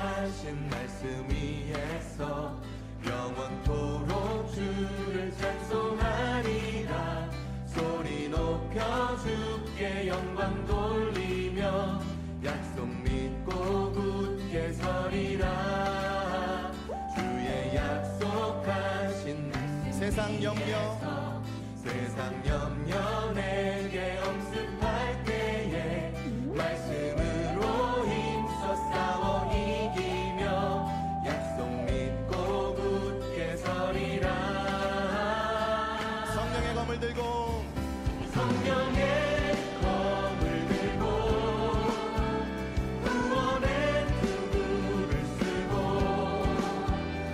약속하신 말씀 위에서 영원토록 주를 찬송하리라. 소리 높여 주께 영광 돌리며 약속 믿고 굳게 서리라. 주의 약속하신 말씀 세상 염려 내게 엄습할 때에 말씀으로 힘써 싸워 이기며 약속 믿고 굳게 서리라. 성령의 검을 들고 성령의 검을 들고 구원의 투구를 쓰고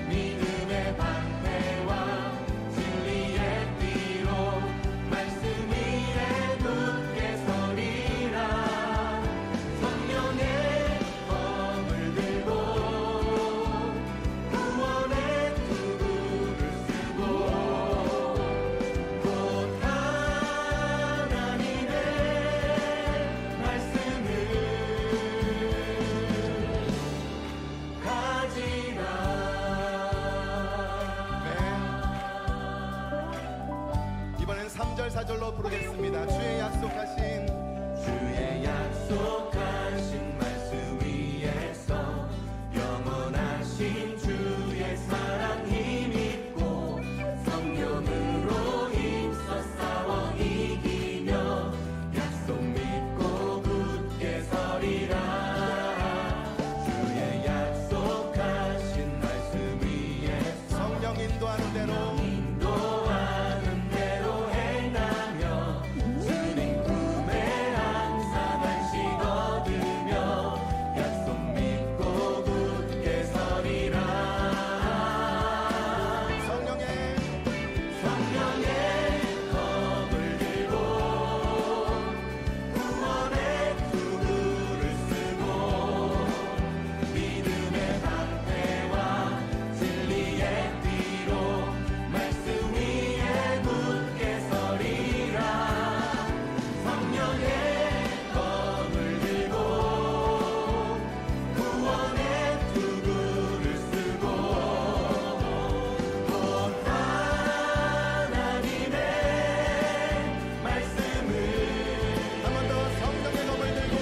믿음의 방패와 진리의 띠로 말씀 위에 굳게 서리라. 성령의 검을 들고 구원의 투구를 쓰고 곧 하나님의 말씀을 가지라. 이번엔 3절 4절로 부르겠습니다. 주의 약속하신 말씀 위에서 영원하신 주의 사랑 힘입고 성령으로 힘써 싸워 이기며 약속 믿고 굳게 서리라. 주의 약속하신 말씀 위에서 성령 인도하는 대로 인도하는 대로 행하며 주님 품에 항상 안식 얻으며 약속 믿고 굳게 서리라. 성령의 검을 들고 구원의 투구를 쓰고 믿음의 방패와 진리의 띠로 말씀 위에 굳게 서리라. 성령의 검을 들고 구원의 투구를 쓰고 곧 하나님의 말씀을 한 번 더 성령의 검을 들고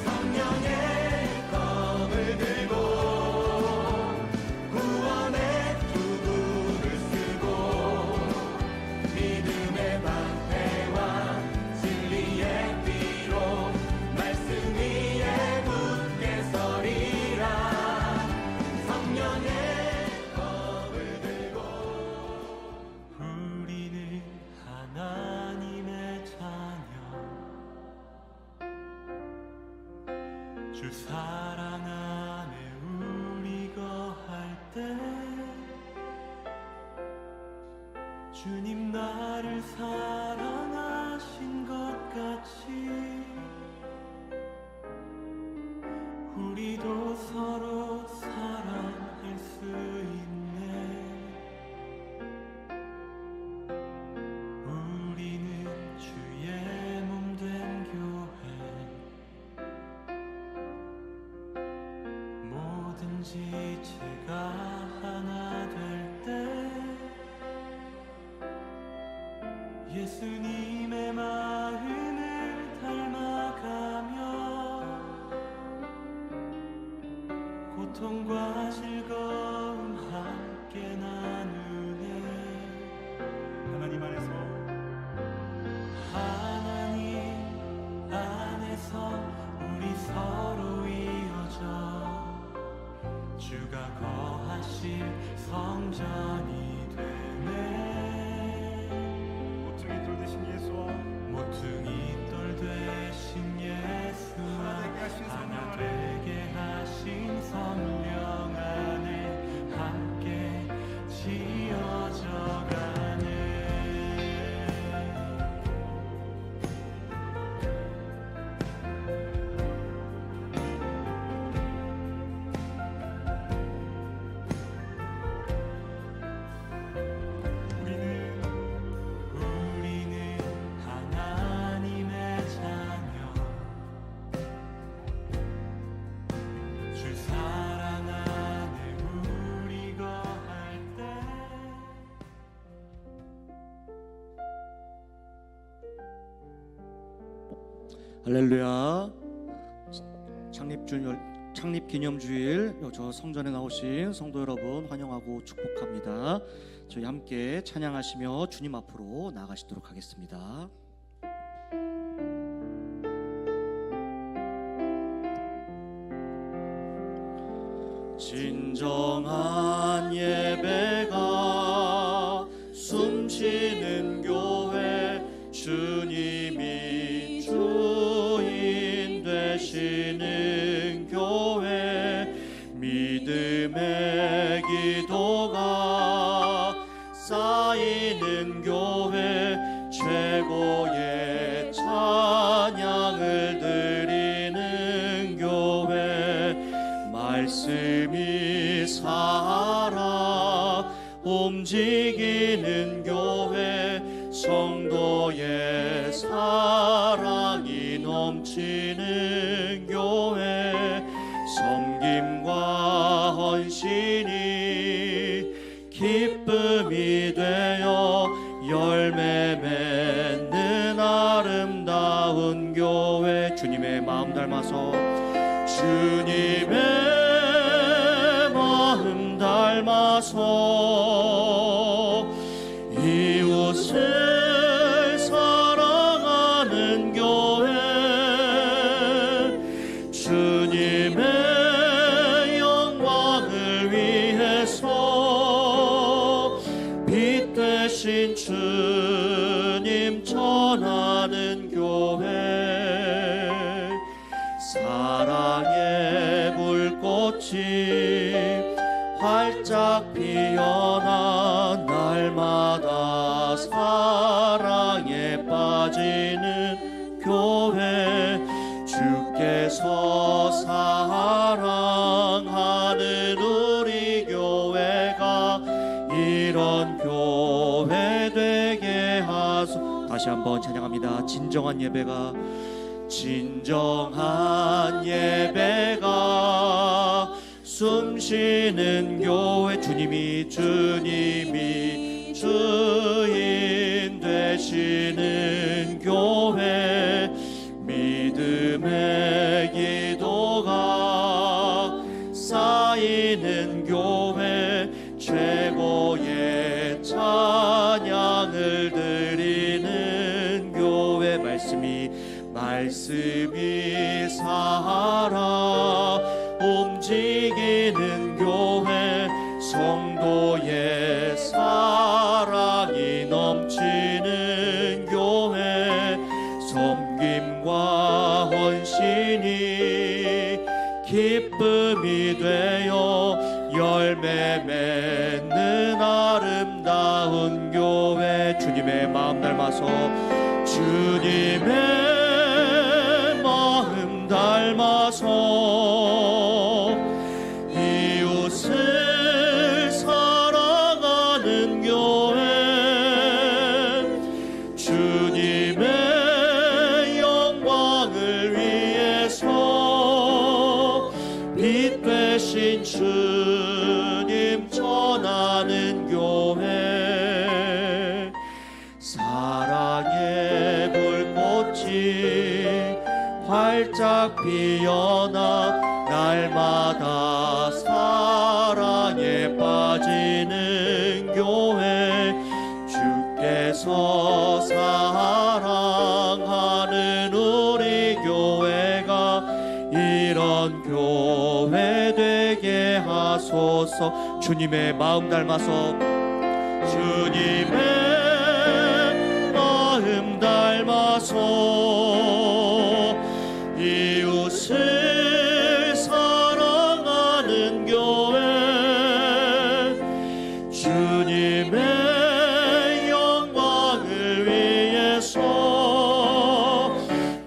성령의 검을 들고 구원의 투구를 쓰고 믿음의 방패와 진리의 띠로 말씀 위에 굳게 서리라. 성령의 검을 들고 우리는 하나님의 자녀 주 사랑 안에 우리 거할 때 주님 나를 사랑하신 것 같이 우리도 서로 사랑할 수 있네. 우리는 주의 몸 된 교회 뭐든지 제가 하나 될 때 예수님의 마음을 닮아가며 고통과 즐거움 함께 나누네. 하나님 안에서 하나님 안에서 우리 서로 이어져 주가 거하실 성전이 되네. 모퉁이 돌 대신 예수와 모퉁이 돌 되신 예수와 하나 되게 하신 성령 안에 함께 지어져가네. 우리는 하나님의 자녀 할렐루야. 창립기념주일 저 성전에 나오신 성도 여러분 환영하고 축복합니다. 저희 함께 찬양하시며 주님 앞으로 나아가시도록 하겠습니다. 진정한 예배가 숨쉬는 교회, 주님이 주인 되시는 교회, 믿음의 기도가 쌓이는 교회, 최고의 찬양을 드리는 교회, 말씀이 살아 움직이는 교회, 성도의 사랑이 넘치는 교회, 섬김과 헌신이 기쁨이 되어 열매 맺는 아름다운 교회, 주님의 마음 닮아서 주님의 마음 닮아서 이웃을 사랑하는 교회, 주님의 영광을 위해서 빛 되신 주님 전하는 교회, 사랑의 불꽃이 활짝 피어나 날마다 사랑에 빠지는 교회, 주께서 사랑하는 우리 교회가 이런 교회 되게 하소. 다시 한번 찬양합니다. 진정한 예배가, 진정한 예배가 숨쉬는 교회, 주님이 주인 되시는 교회, 믿음의 기도가 쌓이는 교회, 최고의 찬양을 드리는 교회, 말씀이 살아 움직이는 교회, 성도의 사랑이 넘치는 교회, 섬김과 헌신이 기쁨이 되어 열매 맺는 아름다운 교회, 주님의 마음 닮아서 주님의 마음 닮아서 이웃을 사랑하는 교회, 주님의 영광을 위해서 빛 되신 주님 전하는 교회, 사랑의 불꽃이 활짝 피어나 날마다 사랑에 빠지는 교회, 주께서 사랑하는 우리 교회가 이런 교회 되게 하소서. 주님의 마음 닮아서, 주님의 마음 닮아서 이웃을 사랑하는 교회, 주님의 영광을 위해서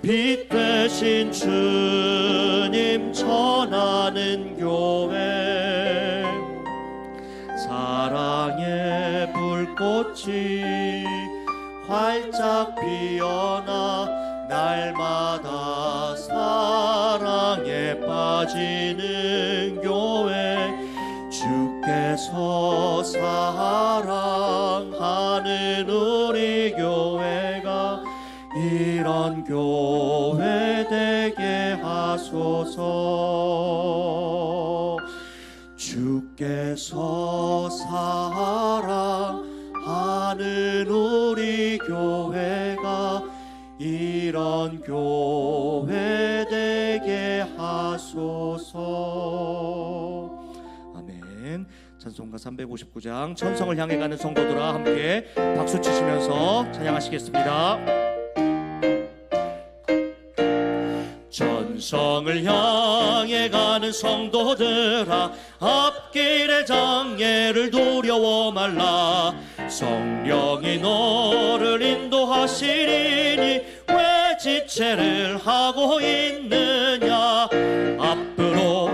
빛 되신 주님 전하는 교회, 사랑의 불꽃이 활짝 피어나 날마다 사랑에 빠지는 교회, 주께서 사랑하는 우리 교회가 이런 교회 하소서. 주께서 사랑하는 우리 교회가 이런 교회 되게 하소서. 아멘. 찬송가 359장 천성을 향해 가는 성도들아 함께 박수 치시면서 찬양하시겠습니다. 천성을 향해 가는 성도들아 앞길의 장애를 두려워 말라. 성령이 너를 인도하시리니 왜 지체를 하고 있느냐. 앞으로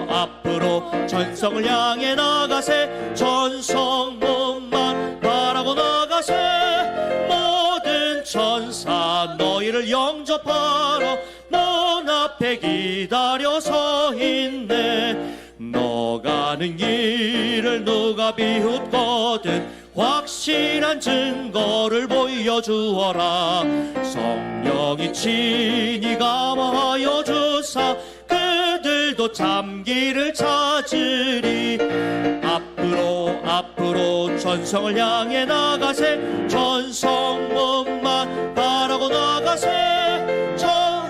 천성을 향해 나가세. 천성 문만 바라고 나가세. 모든 천사 너희를 영접하러 문 앞에 기다려 서 있네. 너 가는 길을 누가 비웃거든 확실한 증거를 보여주어라. 성령이 친히 감화하여 주사 그들도 참기를 찾으리. 앞으로 천성을 향해 나가세. 천성문만 바라고 나가세.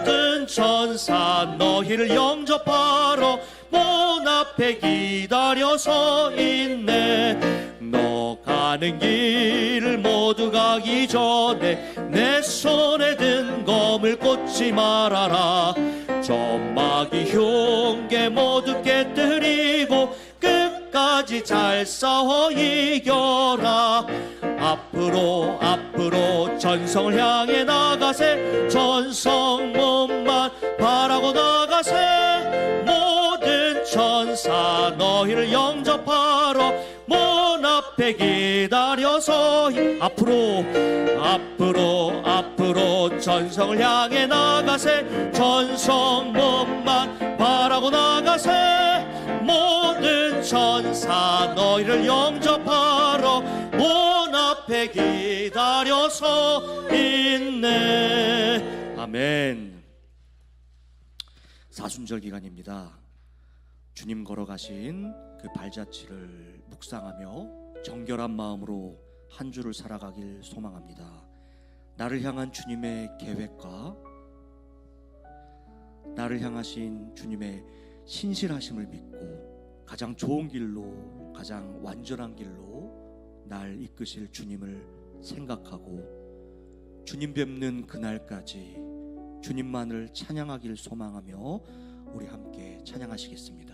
모든 천사 너희를 영접하러 문 앞에 기다려 서 있네. 너 가는 길을 모두 가기 전에 내 손에 든 검을 꽂지 말아라. 점막이 흉계 모두 깨뜨리고 끝까지 잘 싸워 이겨라. 앞으로 전성을 향해 나가세. 전성문만 바라고 나가세. 모든 천사 너희를 영접하러 문 앞에 기다려서 앞으로 전성을 향해 나가세. 전성문만 바라고 나가세. 모든 천사 너희를 영접하러 문 앞에 기다려서 있네. 아멘. 사순절 기간입니다. 주님 걸어가신 그 발자취를 묵상하며 정결한 마음으로 한 주를 살아가길 소망합니다. 나를 향한 주님의 계획과 나를 향하신 주님의 신실하심을 믿고 가장 좋은 길로, 가장 완전한 길로 날 이끄실 주님을 생각하고 주님 뵙는 그날까지 주님만을 찬양하길 소망하며 우리 함께 찬양하시겠습니다.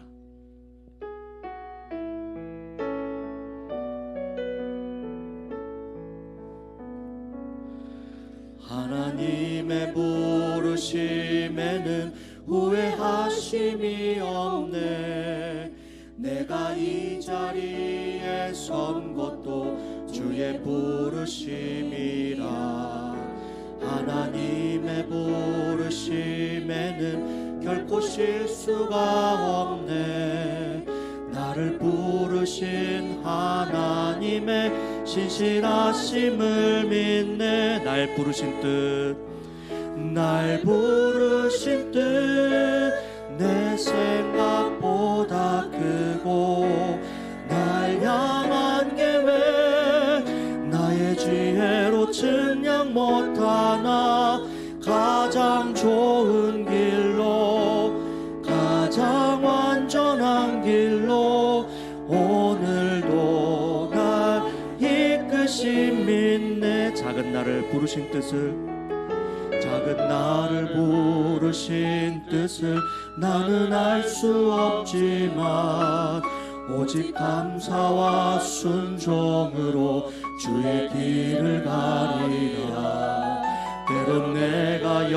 하나님의 부르심에는 후회하심이 없네. 내가 이 자리에 선 것도 주의 부르심이라. 하나님의 부르심에는 결코 실수가 없네. 나를 부르신 하나님의 신실하심을 믿네. 날 부르신 뜻 내 생각보다 크고 날 향한 계획 나의 지혜로 측량 못하나. 가장 좋은 길로, 가장 완전한 길로 오늘도 날 이끄신 믿네. 작은 나를 부르신 뜻을 나는 알 수 없지만 오직 감사와 순종으로 주의 길을 가리라. 때론 내가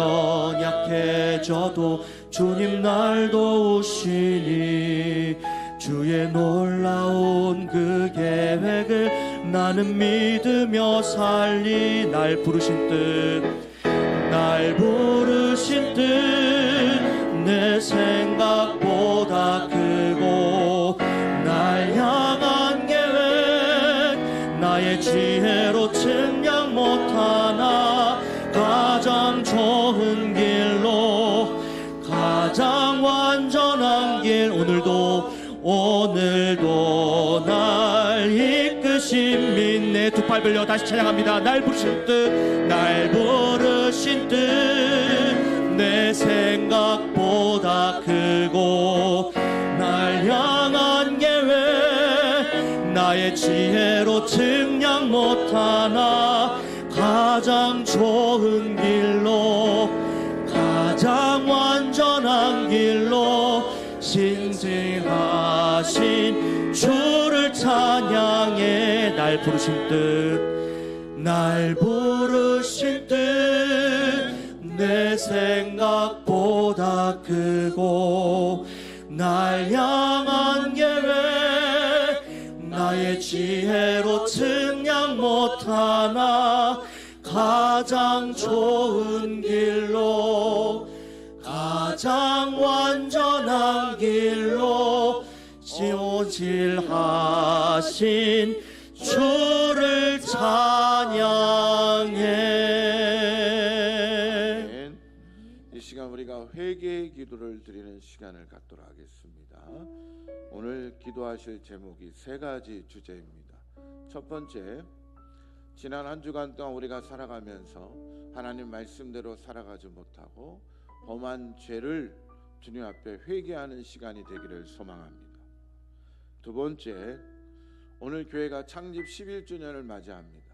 연약해져도 주님 날 도우시니 주의 놀라운 그 계획을 나는 믿으며 살리. 날 부르신 뜻 내 생각보다 크고 날 향한 계획 나의 지혜로 측량 못하나. 가장 좋은 길로, 가장 오늘도 날 이끄신 믿네. 두 팔 벌려 다시 찬양합니다. 날 부르신 뜻, 날 부르신 뜻 내 생각보다 크고 날 향한 계획 나의 지혜로 측량 못하나 가장 좋은 길로 가장 완전한 길로 신실하신 주를 찬양해. 날 부르신 뜻, 날 부르신 뜻 내 생각보다 크고 날 향한 계획 나의 지혜로 측량 못하나 가장 좋은 길로 가장 완전한 길로 신실하신 주를 찬양해. 이 시간 우리가 회개의 기도를 드리는 시간을 갖도록 하겠습니다. 오늘 기도하실 제목이 세 가지 주제입니다. 첫 번째, 지난 한 주간 동안 우리가 살아가면서 하나님 말씀대로 살아가지 못하고 범한 죄를 주님 앞에 회개하는 시간이 되기를 소망합니다. 두 번째, 오늘 교회가 창립 11주년을 맞이합니다.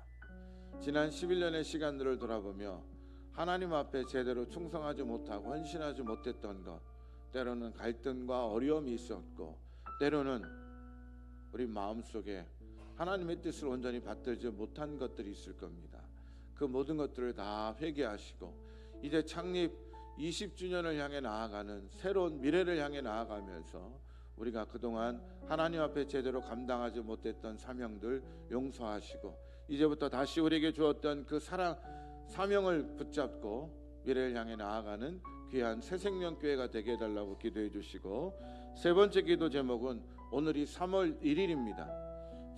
지난 11년의 시간들을 돌아보며 하나님 앞에 제대로 충성하지 못하고 헌신하지 못했던 것, 때로는 갈등과 어려움이 있었고 때로는 우리 마음속에 하나님의 뜻을 온전히 받들지 못한 것들이 있을 겁니다. 그 모든 것들을 다 회개하시고 이제 창립 20주년을 향해 나아가는 새로운 미래를 향해 나아가면서 우리가 그동안 하나님 앞에 제대로 감당하지 못했던 사명들 용서하시고 이제부터 다시 우리에게 주었던 그 사명을 붙잡고 미래를 향해 나아가는 귀한 새생명교회가 되게 해달라고 기도해 주시고, 세 번째 기도 제목은 오늘이 3월 1일입니다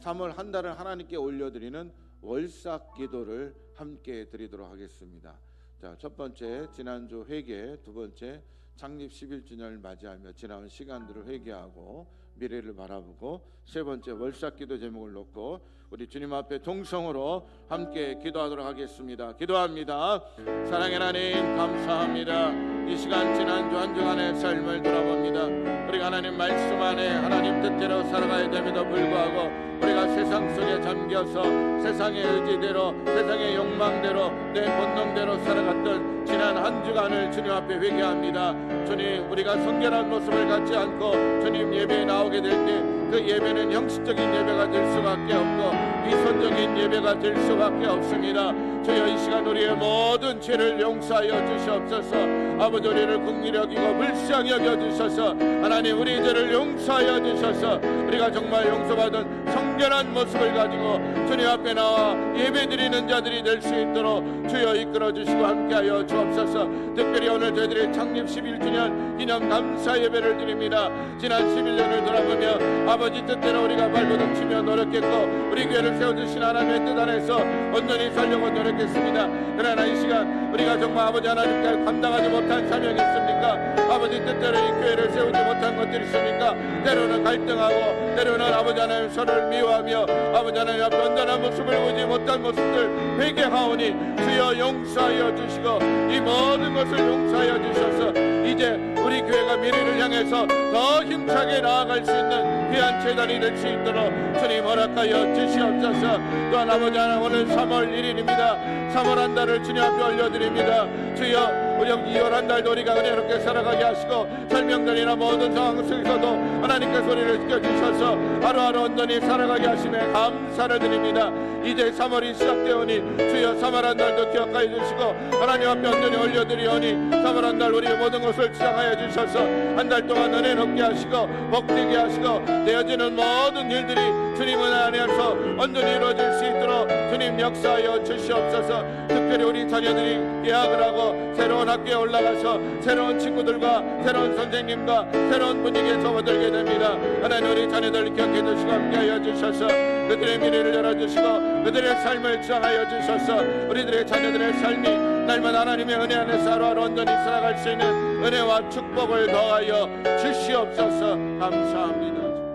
3월 한 달을 하나님께 올려드리는 월삭 기도를 함께 드리도록 하겠습니다. 자, 첫 번째 지난주 회개, 두 번째 창립 11주년을 맞이하며 지나온 시간들을 회개하고 미래를 바라보고, 세 번째 월삭 기도 제목을 놓고 우리 주님 앞에 동성으로 함께 기도하도록 하겠습니다. 기도합니다. 사랑의 하나님, 감사합니다. 이 시간 지난주 한 주간의 삶을 돌아봅니다. 우리가 하나님 말씀 안에 하나님 뜻대로 살아가야 됨에도 불구하고 우리가 세상 속에 잠겨서 세상의 의지대로 세상의 욕망대로 내 본능대로 살아갔던 지난 한 주간을 주님 앞에 회개합니다. 주님, 우리가 성결한 모습을 갖지 않고 주님 예배에 나오게 될 때 그 예배는 형식적인 예배가 될 수밖에 없고 위선적인 예배가 될 수밖에 없습니다. 주여, 이 시간 우리의 모든 죄를 용서하여 주시옵소서. 아버지, 우리를 긍휼히 여기고 불쌍히 여겨주셔서 하나님 우리의 죄를 용서하여 주셔서 우리가 정말 용서받은 성결한 모습을 가지고 주님 앞에 나와 예배드리는 자들이 될 수 있도록 주여 이끌어주시고 함께하여 주옵소서. 특별히 오늘 저희들의 창립 11주년 기념 감사 예배를 드립니다. 지난 11년을 돌아보며 아버지 뜻대로 우리가 발버둥 치며 노력했고 우리 교회를 세워주신 하나님의 뜻 안에서 온전히 살려고 노력했습니다. 그러나 이 시간 우리가 정말 아버지 하나님께 감당하지 못한 사명이 있습니까? 아버지 뜻대로 이 교회를 세우지 못한 것들이 있습니까? 때로는 갈등하고 때로는 아버지 하나님 서로를 미워하며 아버지 하나님 앞에 온전한 모습을 보지 못한 모습들 회개하오니 주여 용서하여 주시고 이 모든 것을 용서하여 주셔서 이제 우리 교회가 미래를 향해서 더 힘차게 나아갈 수 있는 귀한 재단이 될 수 있도록 주님 허락하여 주시옵소서. 또한 아버지 하나님 오늘 3월 1일입니다 3월 한 달을 주님 앞에 올려드립니다. 주여, 우리 2월 한 달도 우리가 은혜롭게 살아가게 하시고 설명들이나 모든 상황 속에서도 하나님께 소리를 지켜주셔서 하루하루 온전히 살아가게 하시며 감사를 드립니다. 이제 3월이 시작되오니 주여 3월 한 달도 기억하여 주시고 하나님 앞에 온전히 올려드리오니 3월 한 달 우리의 모든 것을 지향하여 주셔서 한 달 동안 은혜 높게 하시고 복되게 하시고 되어지는 모든 일들이 주님 은혜 안에서 온전히 이루어질 수 있도록 주님 역사하여 주시옵소서. 특별히 우리 자녀들이 계약을 하고 새로운 학교에 올라가서 새로운 친구들과 새로운 선생님과 새로운 분위기에 접어들게 됩니다. 하나님 우리 자녀들 기억해 주시고 함께하여 주셔서 그들의 미래를 열어주시고 그들의 삶을 지향하여 주셔서 우리들의 자녀들의 삶이 날마다 하나님의 은혜 안에서 하루하루 온전히 살아갈 수 있는 은혜와 축복을 더하여 주시옵소서. 감사합니다.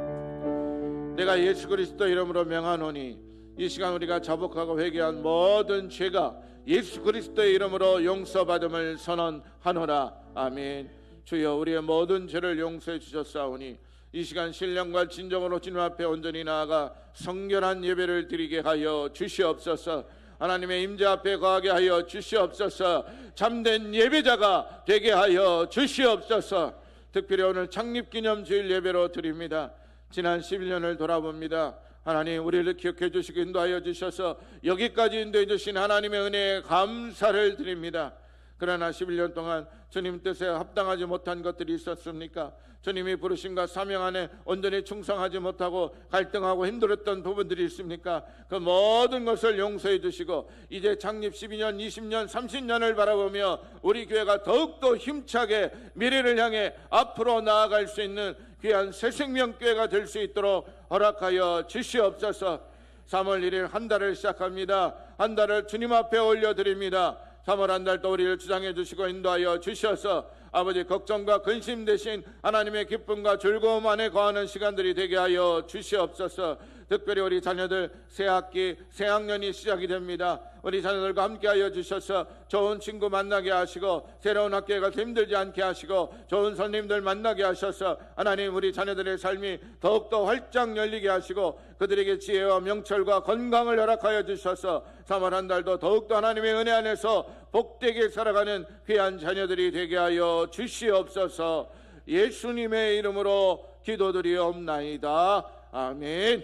내가 예수 그리스도 이름으로 명하노니 이 시간 우리가 자복하고 회개한 모든 죄가 예수 그리스도의 이름으로 용서받음을 선언하노라. 아멘. 주여 우리의 모든 죄를 용서해 주셨사오니 이 시간 신령과 진정으로 주님 앞에 온전히 나아가 성결한 예배를 드리게 하여 주시옵소서. 하나님의 임재 앞에 거하게 하여 주시옵소서. 참된 예배자가 되게 하여 주시옵소서. 특별히 오늘 창립기념주일 예배로 드립니다. 지난 11년을 돌아봅니다. 하나님 우리를 기억해 주시고 인도하여 주셔서 여기까지 인도해 주신 하나님의 은혜에 감사를 드립니다. 그러나 11년 동안 주님 뜻에 합당하지 못한 것들이 있었습니까? 주님이 부르심과 사명 안에 온전히 충성하지 못하고 갈등하고 힘들었던 부분들이 있습니까? 그 모든 것을 용서해 주시고 이제 창립 12년, 20년, 30년을 바라보며 우리 교회가 더욱더 힘차게 미래를 향해 앞으로 나아갈 수 있는 귀한 새생명교회가 될 수 있도록 허락하여 주시옵소서. 3월 1일 한 달을 시작합니다. 한 달을 주님 앞에 올려드립니다. 3월 한 달도 우리를 주장해 주시고 인도하여 주셔서 아버지 걱정과 근심 대신 하나님의 기쁨과 즐거움 안에 거하는 시간들이 되게 하여 주시옵소서. 특별히 우리 자녀들 새학기 새학년이 시작이 됩니다. 우리 자녀들과 함께하여 주셔서 좋은 친구 만나게 하시고 새로운 학교에 가서 힘들지 않게 하시고 좋은 선생님들 만나게 하셔서 하나님 우리 자녀들의 삶이 더욱더 활짝 열리게 하시고 그들에게 지혜와 명철과 건강을 허락하여 주셔서 3월 한 달도 더욱더 하나님의 은혜 안에서 복되게 살아가는 귀한 자녀들이 되게 하여 주시옵소서. 예수님의 이름으로 기도드리옵나이다. 아멘.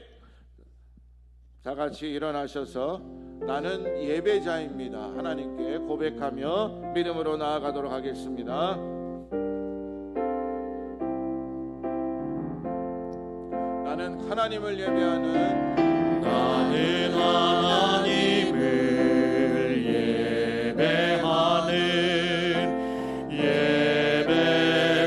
다 같이 일어나셔서 나는 예배자입니다. 하나님께 고백하며 믿음으로 나아가도록 하겠습니다. 나는 하나님을 예배하는 나는 하나님을 예배하는 예배자입니다.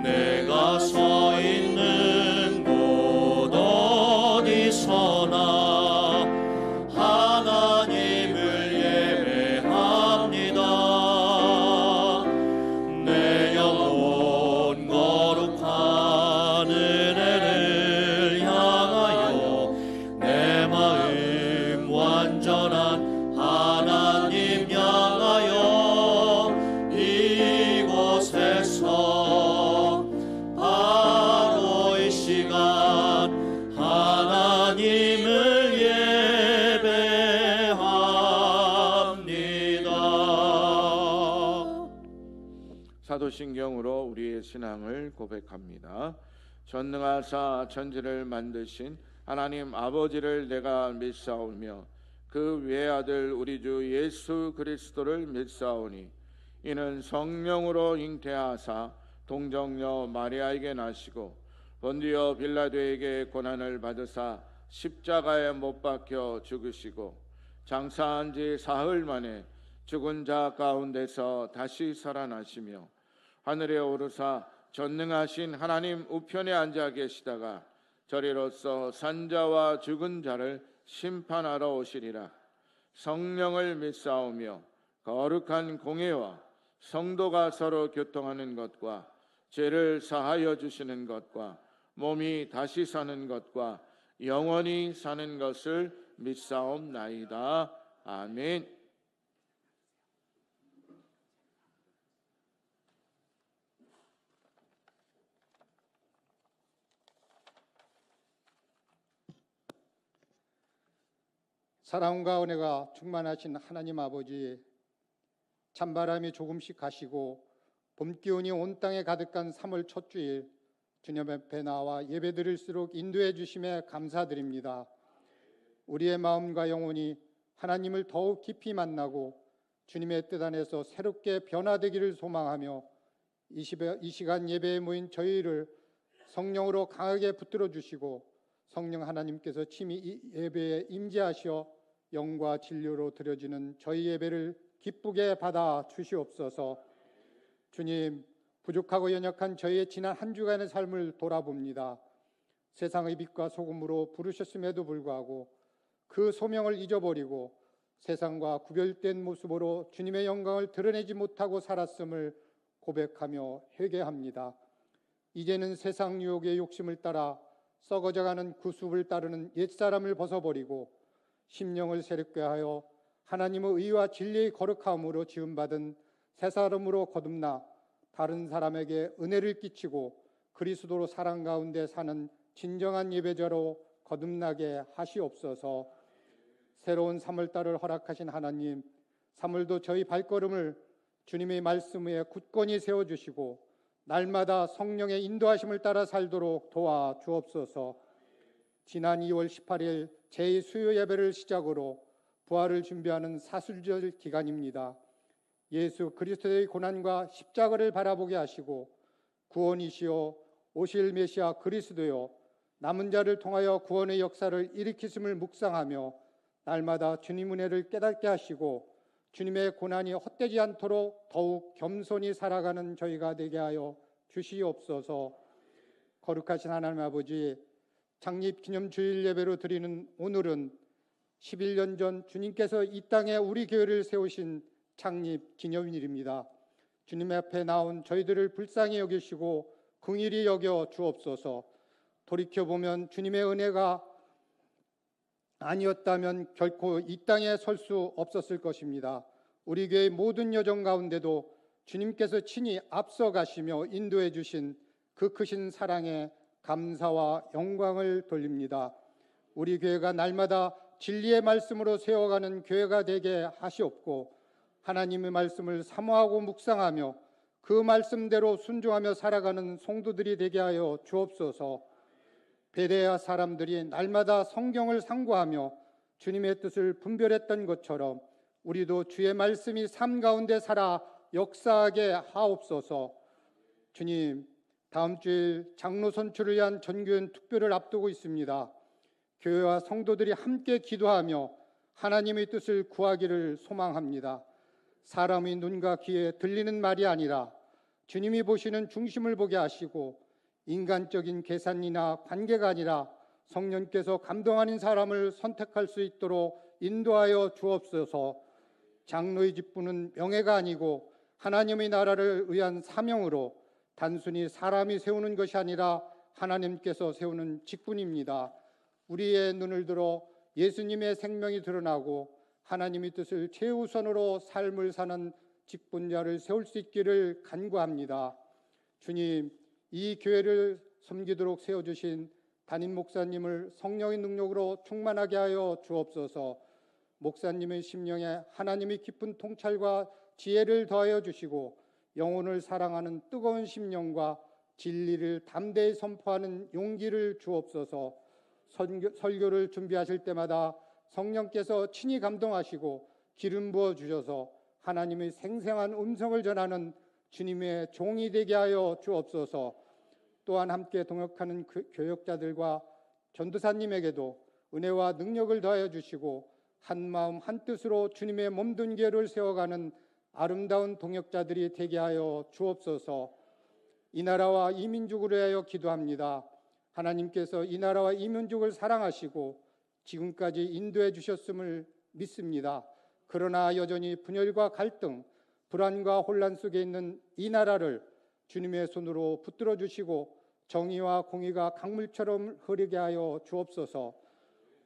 내가 서 있는 곳 어디서나 하나님을 예배합니다. 내 영혼 거룩한 은혜를 향하여 내 마음 완전한 하나님 향하여 이곳에서 바로 이 시간 하나님을 예배합니다. 사도신경으로 우리의 신앙을 고백합니다. 전능하사 천지를 만드신 하나님 아버지를 내가 믿사오며 그 외아들 우리 주 예수 그리스도를 믿사오니 이는 성령으로 잉태하사 동정녀 마리아에게 나시고 본디오 빌라도에게 고난을 받으사 십자가에 못 박혀 죽으시고 장사한 지 사흘 만에 죽은 자 가운데서 다시 살아나시며 하늘에 오르사 전능하신 하나님 우편에 앉아 계시다가 저리로서 산자와 죽은 자를 심판하러 오시리라. 성령을 믿사오며 거룩한 공회와 성도가 서로 교통하는 것과 죄를 사하여 주시는 것과 몸이 다시 사는 것과 영원히 사는 것을 믿사옵나이다. 아멘. 사랑과 은혜가 충만하신 하나님 아버지, 찬바람이 조금씩 가시고 봄 기운이 온 땅에 가득한 3월 첫 주일 주님 앞에 나와 예배드릴수록 인도해 주심에 감사드립니다. 우리의 마음과 영혼이 하나님을 더욱 깊이 만나고 주님의 뜻 안에서 새롭게 변화되기를 소망하며 이 시간 예배에 모인 저희를 성령으로 강하게 붙들어 주시고 성령 하나님께서 친히 이 예배에 임재하시어 영과 진료로 드려지는 저희 예배를 기쁘게 받아 주시옵소서. 주님, 부족하고 연약한 저희의 지난 한 주간의 삶을 돌아봅니다. 세상의 빛과 소금으로 부르셨음에도 불구하고 그 소명을 잊어버리고 세상과 구별된 모습으로 주님의 영광을 드러내지 못하고 살았음을 고백하며 회개합니다. 이제는 세상 유혹의 욕심을 따라 썩어져가는 구습을 따르는 옛사람을 벗어버리고 심령을 새롭게 하여 하나님의 의와 진리의 거룩함으로 지음받은 새 사람으로 거듭나 다른 사람에게 은혜를 끼치고 그리스도로 사랑 가운데 사는 진정한 예배자로 거듭나게 하시옵소서. 새로운 3월달을 허락하신 하나님, 3월도 저희 발걸음을 주님의 말씀 위에 굳건히 세워주시고 날마다 성령의 인도하심을 따라 살도록 도와주옵소서. 지난 2월 18일 제2수요 예배를 시작으로 부활을 준비하는 사순절 기간입니다. 예수 그리스도의 고난과 십자가를 바라보게 하시고 구원이시요 오실 메시아 그리스도요 남은 자를 통하여 구원의 역사를 일으키심을 묵상하며 날마다 주님 은혜를 깨닫게 하시고 주님의 고난이 헛되지 않도록 더욱 겸손히 살아가는 저희가 되게 하여 주시옵소서. 거룩하신 하나님 아버지, 창립 기념 주일 예배로 드리는 오늘은 11년 전 주님께서 이 땅에 우리 교회를 세우신 창립 기념일입니다. 주님 앞에 나온 저희들을 불쌍히 여기시고 긍휼히 여겨 주옵소서. 돌이켜보면 주님의 은혜가 아니었다면 결코 이 땅에 설 수 없었을 것입니다. 우리 교회의 모든 여정 가운데도 주님께서 친히 앞서가시며 인도해 주신 그 크신 사랑에 감사와 영광을 돌립니다. 우리 교회가 날마다 진리의 말씀으로 세워가는 교회가 되게 하시옵고 하나님의 말씀을 사모하고 묵상하며 그 말씀대로 순종하며 살아가는 성도들이 되게 하여 주옵소서. 베레아 사람들이 날마다 성경을 상고하며 주님의 뜻을 분별했던 것처럼 우리도 주의 말씀이 삶 가운데 살아 역사하게 하옵소서. 주님, 다음 주일 장로 선출을 위한 전교연 투표를 앞두고 있습니다. 교회와 성도들이 함께 기도하며 하나님의 뜻을 구하기를 소망합니다. 사람의 눈과 귀에 들리는 말이 아니라 주님이 보시는 중심을 보게 하시고 인간적인 계산이나 관계가 아니라 성령께서 감동하는 사람을 선택할 수 있도록 인도하여 주옵소서. 장로의 직분은 명예가 아니고 하나님의 나라를 위한 사명으로 단순히 사람이 세우는 것이 아니라 하나님께서 세우는 직분입니다. 우리의 눈을 들어 예수님의 생명이 드러나고 하나님의 뜻을 최우선으로 삶을 사는 직분자를 세울 수 있기를 간구합니다. 주님, 이 교회를 섬기도록 세워주신 담임 목사님을 성령의 능력으로 충만하게 하여 주옵소서. 목사님의 심령에 하나님의 깊은 통찰과 지혜를 더하여 주시고 영혼을 사랑하는 뜨거운 심령과 진리를 담대히 선포하는 용기를 주옵소서. 설교를 준비하실 때마다 성령께서 친히 감동하시고 기름 부어 주셔서 하나님의 생생한 음성을 전하는 주님의 종이 되게 하여 주옵소서. 또한 함께 동역하는 교역자들과 전도사님에게도 은혜와 능력을 더하여 주시고 한마음 한뜻으로 주님의 몸된 교회를 세워가는 아름다운 동역자들이 되게 하여 주옵소서. 이 나라와 이 민족을 위하여 기도합니다. 하나님께서 이 나라와 이 민족을 사랑하시고 지금까지 인도해 주셨음을 믿습니다. 그러나 여전히 분열과 갈등, 불안과 혼란 속에 있는 이 나라를 주님의 손으로 붙들어 주시고 정의와 공의가 강물처럼 흐르게 하여 주옵소서.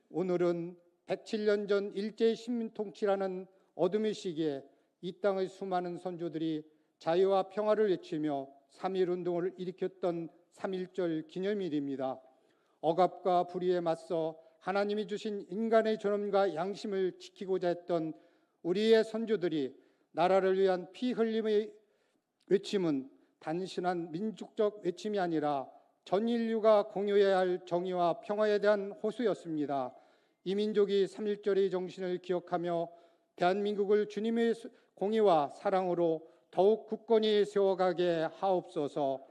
오늘은 107년 전 일제의 식민통치라는 어둠의 시기에 이 땅의 수많은 선조들이 자유와 평화를 외치며 3.1운동을 일으켰던 3.1절 기념일입니다. 억압과 불의에 맞서 하나님이 주신 인간의 존엄과 양심을 지키고자 했던 우리의 선조들이 나라를 위한 피 흘림의 외침은 단순한 민족적 외침이 아니라 전 인류가 공유해야 할 정의와 평화에 대한 호소였습니다. 이 민족이 3.1절의 정신을 기억하며 대한민국을 주님의 공의와 사랑으로 더욱 굳건히 세워가게 하옵소서.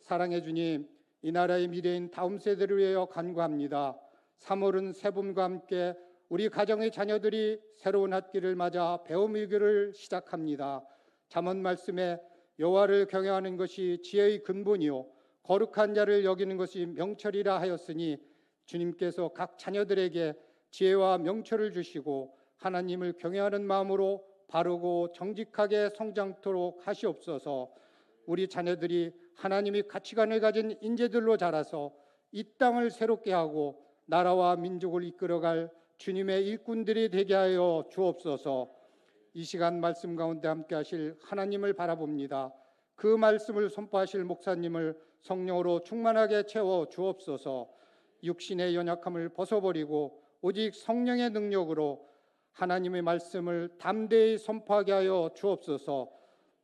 사랑의 주님, 이 나라의 미래인 다음 세대를 위하여 간구합니다. 3월은 새봄과 함께 우리 가정의 자녀들이 새로운 학기를 맞아 배움의 길을 시작합니다. 잠언 말씀에 여호와를 경외하는 것이 지혜의 근본이요 거룩한 자를 여기는 것이 명철이라 하였으니 주님께서 각 자녀들에게 지혜와 명철을 주시고 하나님을 경외하는 마음으로 바르고 정직하게 성장토록 하시옵소서. 우리 자녀들이 하나님이 가치관을 가진 인재들로 자라서 이 땅을 새롭게 하고 나라와 민족을 이끌어갈 주님의 일꾼들이 되게 하여 주옵소서. 이 시간 말씀 가운데 함께 하실 하나님을 바라봅니다. 그 말씀을 선포하실 목사님을 성령으로 충만하게 채워 주옵소서. 육신의 연약함을 벗어버리고 오직 성령의 능력으로 하나님의 말씀을 담대히 선포하게 하여 주옵소서.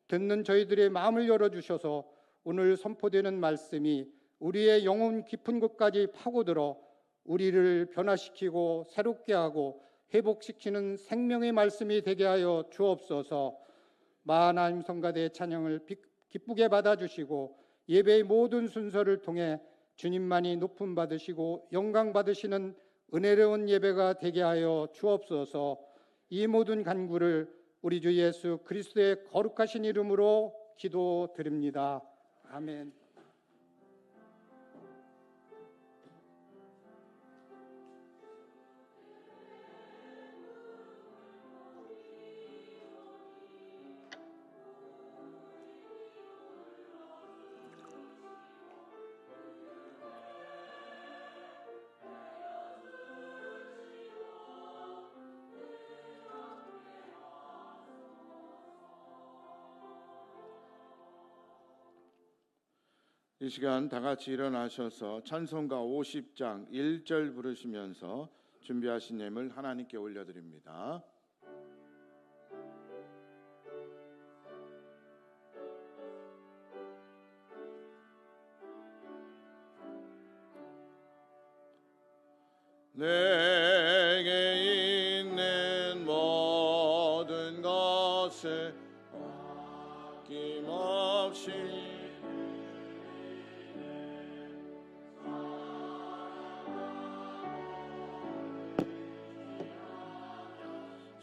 듣는 저희들의 마음을 열어주셔서 오늘 선포되는 말씀이 우리의 영혼 깊은 곳까지 파고들어 우리를 변화시키고 새롭게 하고 회복시키는 생명의 말씀이 되게 하여 주옵소서. 하나님 성가대의 찬양을 기쁘게 받아주시고 예배의 모든 순서를 통해 주님만이 높임 받으시고 영광 받으시는 은혜로운 예배가 되게 하여 주옵소서. 이 모든 간구를 우리 주 예수 그리스도의 거룩하신 이름으로 기도드립니다. 아멘. 이 시간 다 같이 일어나셔서 찬송가 50장 1절 부르시면서 준비하신 예물 하나님께 올려드립니다. 내게 있는 모든 것을 아낌없이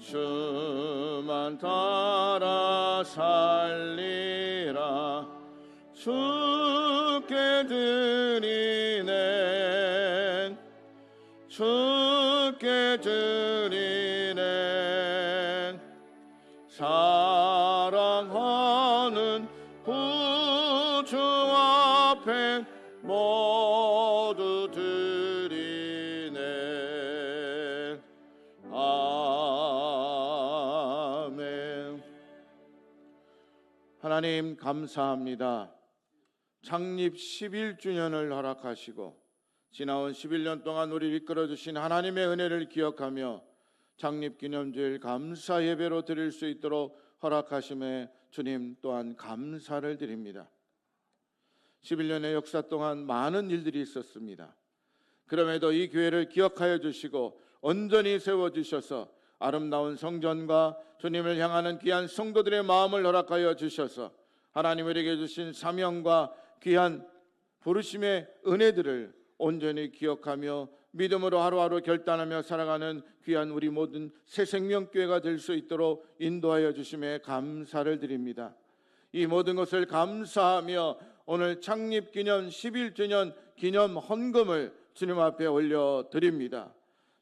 주만 따라 살리라. 주께 드리네, 주께 드리네. 사랑하는 구주 앞에 모두 드리네. 아멘. 하나님 감사합니다. 창립 11주년을 허락하시고 지나온 11년 동안 우리 이끌어주신 하나님의 은혜를 기억하며 창립기념주일 감사 예배로 드릴 수 있도록 허락하심에 주님 또한 감사를 드립니다. 11년의 역사 동안 많은 일들이 있었습니다. 그럼에도 이 교회를 기억하여 주시고 온전히 세워주셔서 아름다운 성전과 주님을 향하는 귀한 성도들의 마음을 허락하여 주셔서 하나님 우리에게 주신 사명과 귀한 부르심의 은혜들을 온전히 기억하며 믿음으로 하루하루 결단하며 살아가는 귀한 우리 모든 새생명교회가 될 수 있도록 인도하여 주심에 감사를 드립니다. 이 모든 것을 감사하며 오늘 창립기념 11주년 기념 헌금을 주님 앞에 올려드립니다.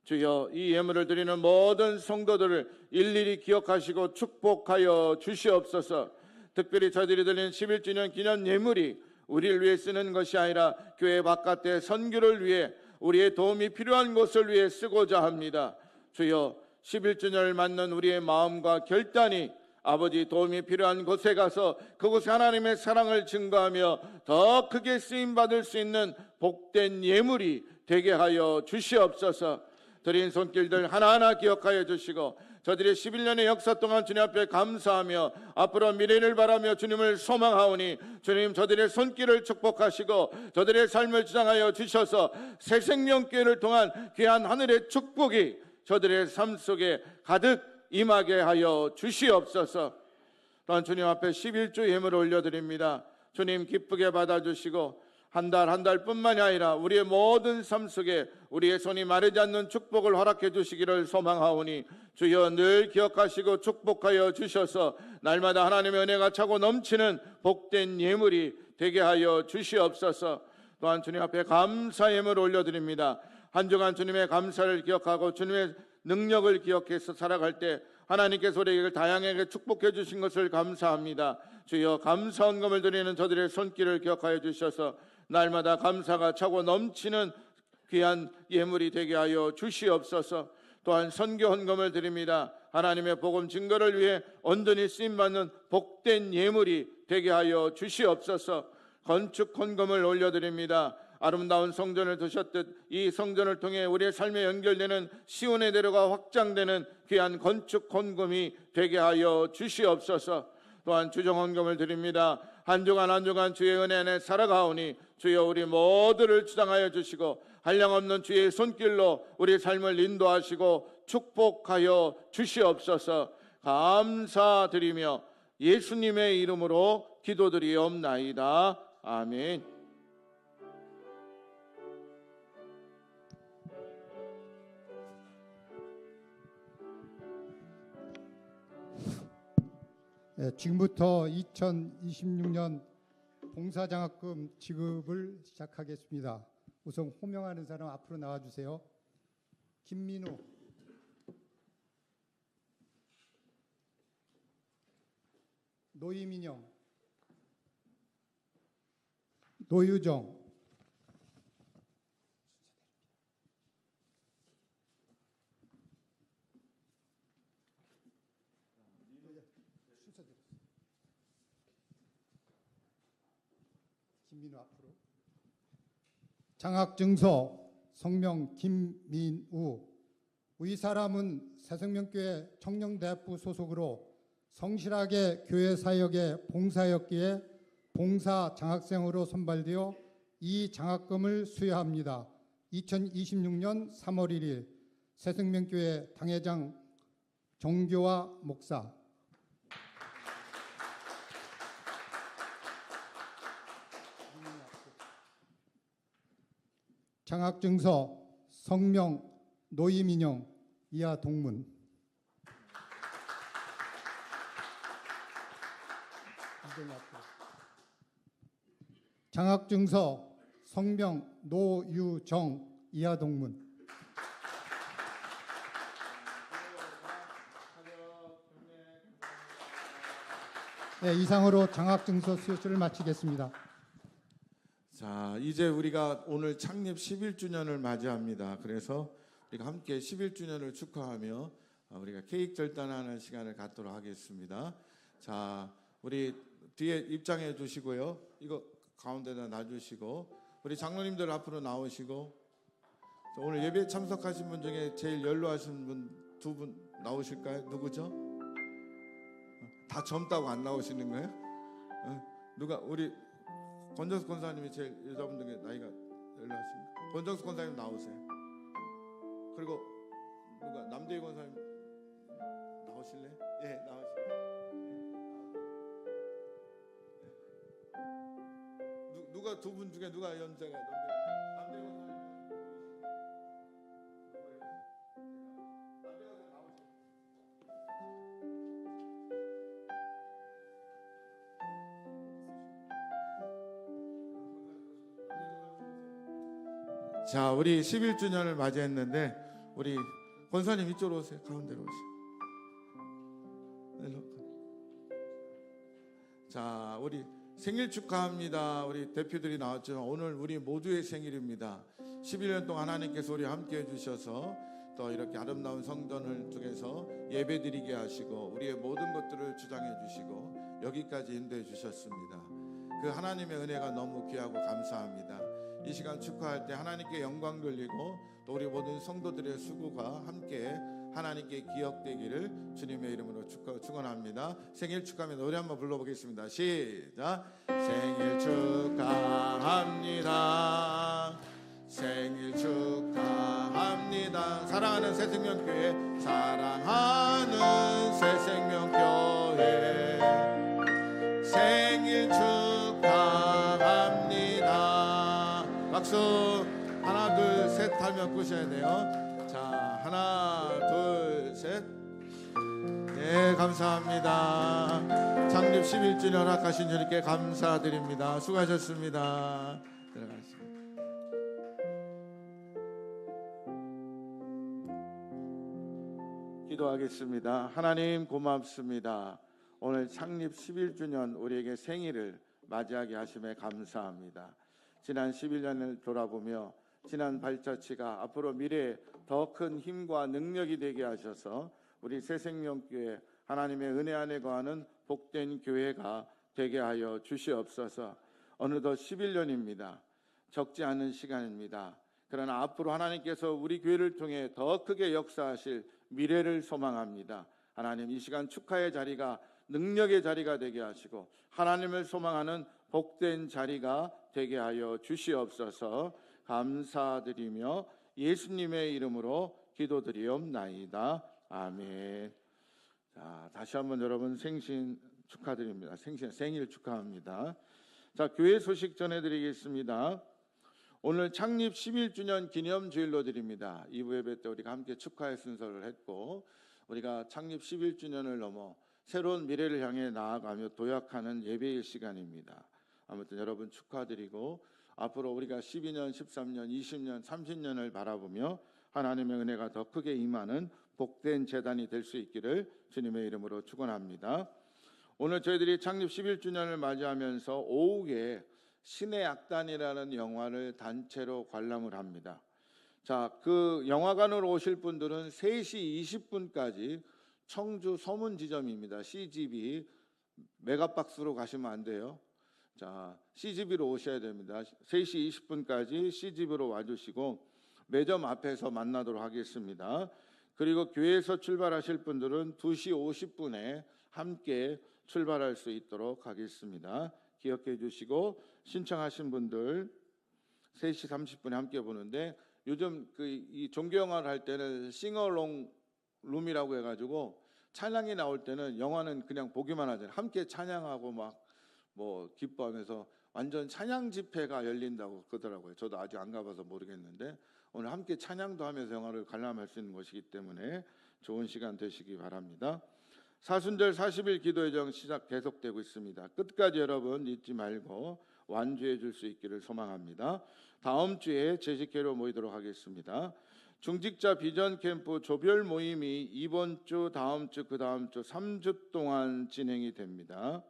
주여, 이 예물을 드리는 모든 성도들을 일일이 기억하시고 축복하여 주시옵소서. 특별히 저희들이 드리는 11주년 기념 예물이 우리를 위해 쓰는 것이 아니라 교회 바깥의 선교를 위해 우리의 도움이 필요한 곳을 위해 쓰고자 합니다. 주여, 11주년을 맞는 우리의 마음과 결단이 아버지 도움이 필요한 곳에 가서 그곳에 하나님의 사랑을 증거하며 더 크게 쓰임받을 수 있는 복된 예물이 되게 하여 주시옵소서. 드린 손길들 하나하나 기억하여 주시고 저들의 11년의 역사 동안 주님 앞에 감사하며 앞으로 미래를 바라며 주님을 소망하오니 주님 저들의 손길을 축복하시고 저들의 삶을 주장하여 주셔서 새생명교회를 통한 귀한 하늘의 축복이 저들의 삶 속에 가득 임하게 하여 주시옵소서. 또한 주님 앞에 11주 예물을 올려드립니다. 주님 기쁘게 받아주시고 한 달 뿐만이 아니라 우리의 모든 삶 속에 우리의 손이 마르지 않는 축복을 허락해 주시기를 소망하오니 주여 늘 기억하시고 축복하여 주셔서 날마다 하나님의 은혜가 차고 넘치는 복된 예물이 되게 하여 주시옵소서. 또한 주님 앞에 감사 예물을 올려드립니다. 한 주간 주님의 감사를 기억하고 주님의 능력을 기억해서 살아갈 때 하나님께서 우리에게 다양하게 축복해 주신 것을 감사합니다. 주여, 감사 헌금을 드리는 저들의 손길을 기억하여 주셔서 날마다 감사가 차고 넘치는 귀한 예물이 되게 하여 주시옵소서. 또한 선교 헌금을 드립니다. 하나님의 복음 증거를 위해 온전히 쓰임받는 복된 예물이 되게 하여 주시옵소서. 건축 헌금을 올려드립니다. 아름다운 성전을 두셨듯 이 성전을 통해 우리의 삶에 연결되는 시온의 대로가 확장되는 귀한 건축 헌금이 되게 하여 주시옵소서. 또한 주정 헌금을 드립니다. 한 주간 한 주간 주의 은혜 안에 살아가오니 주여, 우리 모두를 주장하여 주시고 한량없는 주의 손길로 우리 삶을 인도하시고 축복하여 주시옵소서. 감사드리며 예수님의 이름으로 기도드리옵나이다. 아멘. 지금부터 2026년 봉사장학금 지급을 시작하겠습니다. 우선 호명하는 사람 앞으로 나와주세요. 김민우, 노이민영, 노유정, 김민우 앞으로. 장학증서 성명 김민우. 이 사람은 새생명교회 청년대학부 소속으로 성실하게 교회 사역에 봉사했기에 봉사 장학생으로 선발되어 이 장학금을 수여합니다. 2026년 3월 1일 새생명교회 당회장 정교화 목사. 장학증서 성명 노이민영 이하 동문. 장학증서 성명 노유정 이하 동문. 네, 이상으로 장학증서 수여를 마치겠습니다. 자, 이제 우리가 오늘 창립 11주년을 맞이합니다. 그래서 우리가 함께 11주년을 축하하며 우리가 케이크 절단하는 시간을 갖도록 하겠습니다. 자, 우리 뒤에 입장해 주시고요. 이거 가운데다 놔주시고, 우리 장로님들 앞으로 나오시고, 오늘 예배 참석하신 분 중에 제일 연로하신 분 두 분 나오실까요? 누구죠? 다 젊다고 안 나오시는 거예요? 누가? 우리 권정수 권사님이 제일 여자분 중에 나이가 연로하신가? 권정수 권사님 나오세요. 그리고 누가? 남대희 권사님 나오실래요? 예, 나오실래요? 누가 두 분 중에 누가 연세가 남대희 권사님? 자, 우리 11주년을 맞이했는데 우리 권사님 이쪽으로 오세요. 가운데로 오세요. 자, 우리 생일 축하합니다. 우리 대표들이 나왔지만 오늘 우리 모두의 생일입니다. 11년 동안 하나님께서 우리 함께 해주셔서 또 이렇게 아름다운 성전을 통해서 예배드리게 하시고 우리의 모든 것들을 주장해 주시고 여기까지 인도해 주셨습니다. 그 하나님의 은혜가 너무 귀하고 감사합니다. 이 시간 축하할 때 하나님께 영광 돌리고 또 우리 모든 성도들의 수고가 함께 하나님께 기억되기를 주님의 이름으로 축원합니다. 생일 축하합니다. 노래 한번 불러보겠습니다. 시작. 생일 축하합니다. 생일 축하합니다. 사랑하는 새생명교회, 사랑하는 새생명교회, 생일 축하합니다. 박수. 하나 둘 셋 하면 끄셔야 돼요. 자, 하나 둘 셋. 네, 감사합니다. 창립 11주년 허락하신 주님께 감사드립니다. 수고하셨습니다. 들어가시죠. 기도하겠습니다. 하나님 고맙습니다. 오늘 창립 11주년 우리에게 생일을 맞이하게 하심에 감사합니다. 지난 11년을 돌아보며 지난 발자취가 앞으로 미래에 더 큰 힘과 능력이 되게 하셔서 우리 새생명교회 하나님의 은혜 안에 거하는 복된 교회가 되게 하여 주시옵소서. 어느덧 11년입니다. 적지 않은 시간입니다. 그러나 앞으로 하나님께서 우리 교회를 통해 더 크게 역사하실 미래를 소망합니다. 하나님, 이 시간 축하의 자리가 능력의 자리가 되게 하시고 하나님을 소망하는 복된 자리가 되게 하여 주시옵소서. 감사드리며 예수님의 이름으로 기도드리옵나이다. 아멘. 자, 다시 한번 여러분 생신 축하드립니다. 생일 축하합니다. 자, 교회 소식 전해드리겠습니다. 오늘 창립 11주년 기념주일로 드립니다. 2부 예배 때 우리가 함께 축하의 순서를 했고, 우리가 창립 11주년을 넘어 새로운 미래를 향해 나아가며 도약하는 예배일 시간입니다. 아무튼 여러분 축하드리고, 앞으로 우리가 12년, 13년, 20년, 30년을 바라보며 하나님의 은혜가 더 크게 임하는 복된 재단이 될 수 있기를 주님의 이름으로 축원합니다. 오늘 저희들이 창립 11주년을 맞이하면서 오후에 신의 악단이라는 영화를 단체로 관람을 합니다. 자, 그 영화관으로 오실 분들은 3시 20분까지 청주 서문지점입니다. CGV 메가박스로 가시면 안 돼요. 자, CGV로 오셔야 됩니다. 3시 20분까지 CGV로 와주시고 매점 앞에서 만나도록 하겠습니다. 그리고 교회에서 출발하실 분들은 2시 50분에 함께 출발할 수 있도록 하겠습니다. 기억해 주시고, 신청하신 분들 3시 30분에 함께 보는데, 요즘 이 종교 영화를 할 때는 싱어롱 룸이라고 해가지고 찬양이 나올 때는 영화는 그냥 보기만 하잖아요. 함께 찬양하고 막 뭐 기뻐하면서 완전 찬양 집회가 열린다고 그러더라고요. 저도 아직 안 가봐서 모르겠는데 오늘 함께 찬양도 하면서 영화를 관람할 수 있는 것이기 때문에 좋은 시간 되시기 바랍니다. 사순절 40일 기도회정 시작 계속되고 있습니다. 끝까지 여러분 잊지 말고 완주해 줄 수 있기를 소망합니다. 다음 주에 제식회로 모이도록 하겠습니다. 중직자 비전 캠프 조별 모임이 이번 주, 다음 주, 그 다음 주 3주 동안 진행이 됩니다.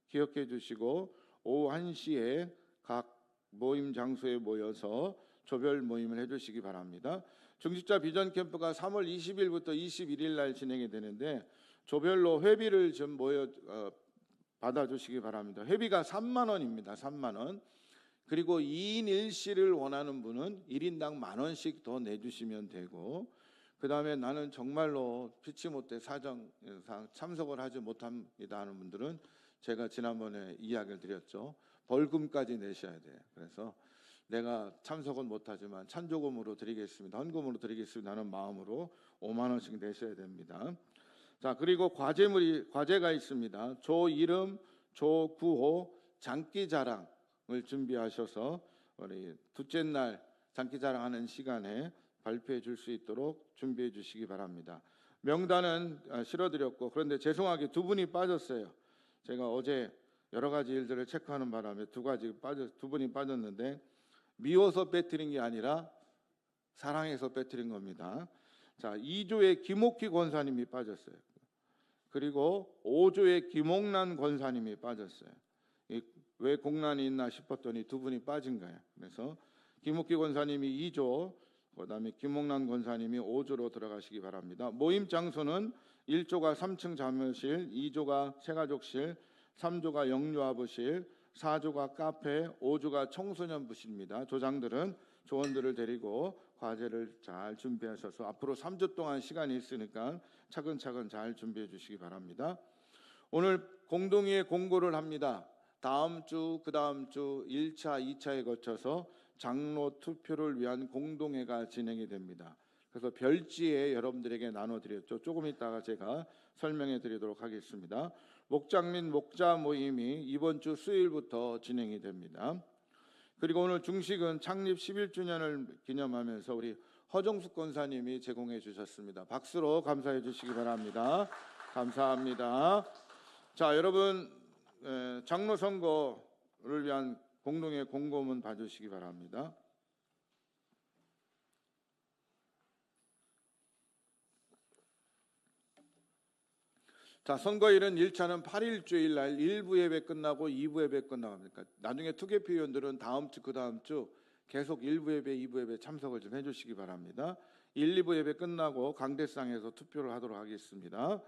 기억해 주시고 오후 1시에 각 모임 장소에 모여서 조별 모임을 해주시기 바랍니다. 중직자 비전 캠프가 3월 20일부터 21일 날 진행이 되는데 조별로 회비를 좀 받아주시기 바랍니다. 회비가 3만 원입니다. 3만 원. 그리고 2인 1실을 원하는 분은 1인당 10,000원씩 더 내주시면 되고, 그 다음에 나는 정말로 피치 못해 사정상 참석을 하지 못합니다 하는 분들은 제가 지난번에 이야기를 드렸죠. 벌금까지 내셔야 돼요. 그래서 내가 참석은 못하지만 찬조금으로 드리겠습니다, 헌금으로 드리겠습니다 하는 마음으로 5만 원씩 내셔야 됩니다. 자, 그리고 과제가 있습니다. 조 이름, 조 구호, 장기자랑을 준비하셔서 우리 둘째 날 장기자랑하는 시간에 발표해 줄 수 있도록 준비해 주시기 바랍니다. 명단은 실어드렸고, 그런데 죄송하게 2분이 빠졌어요. 제가 어제 여러 가지 일들을 체크하는 바람에 2분이 빠졌는데, 미워서 빼뜨린 게 아니라 사랑해서 빼뜨린 겁니다. 자, 2조의 김옥희 권사님이 빠졌어요. 그리고 5조의 김옥란 권사님이 빠졌어요. 왜 공란이 있나 싶었더니 2분이 빠진 거예요. 그래서 김옥희 권사님이 2조, 그다음에 김옥란 권사님이 5조로 들어가시기 바랍니다. 모임 장소는 1조가 3층 자매실, 2조가 새가족실, 3조가 영유아부실, 4조가 카페, 5조가 청소년부실입니다. 조장들은 조원들을 데리고 과제를 잘 준비하셔서 앞으로 3주 동안 시간이 있으니까 차근차근 잘 준비해 주시기 바랍니다. 오늘 공동의회 공고를 합니다. 다음 주, 그 다음 주 1차, 2차에 거쳐서 장로 투표를 위한 공동회가 진행이 됩니다. 그래서 별지에 여러분들에게 나눠드렸죠. 조금 있다가 제가 설명해 드리도록 하겠습니다. 목장 및 목자 모임이 이번 주 수요일부터 진행이 됩니다. 그리고 오늘 중식은 창립 11주년을 기념하면서 우리 허정숙 권사님이 제공해 주셨습니다. 박수로 감사해 주시기 바랍니다. 감사합니다. 자, 여러분 장로 선거를 위한 공동의 공고문 봐주시기 바랍니다. 자, 선거일은 1차는 8일 주일 날 1부 예배 끝나고 2부 예배 끝나갑니까? 나중에 투개표 위원들은 다음 주, 그 다음 주 계속 1부 예배, 2부 예배 참석을 좀 해주시기 바랍니다. 1, 2부 예배 끝나고 강대상에서 투표를 하도록 하겠습니다.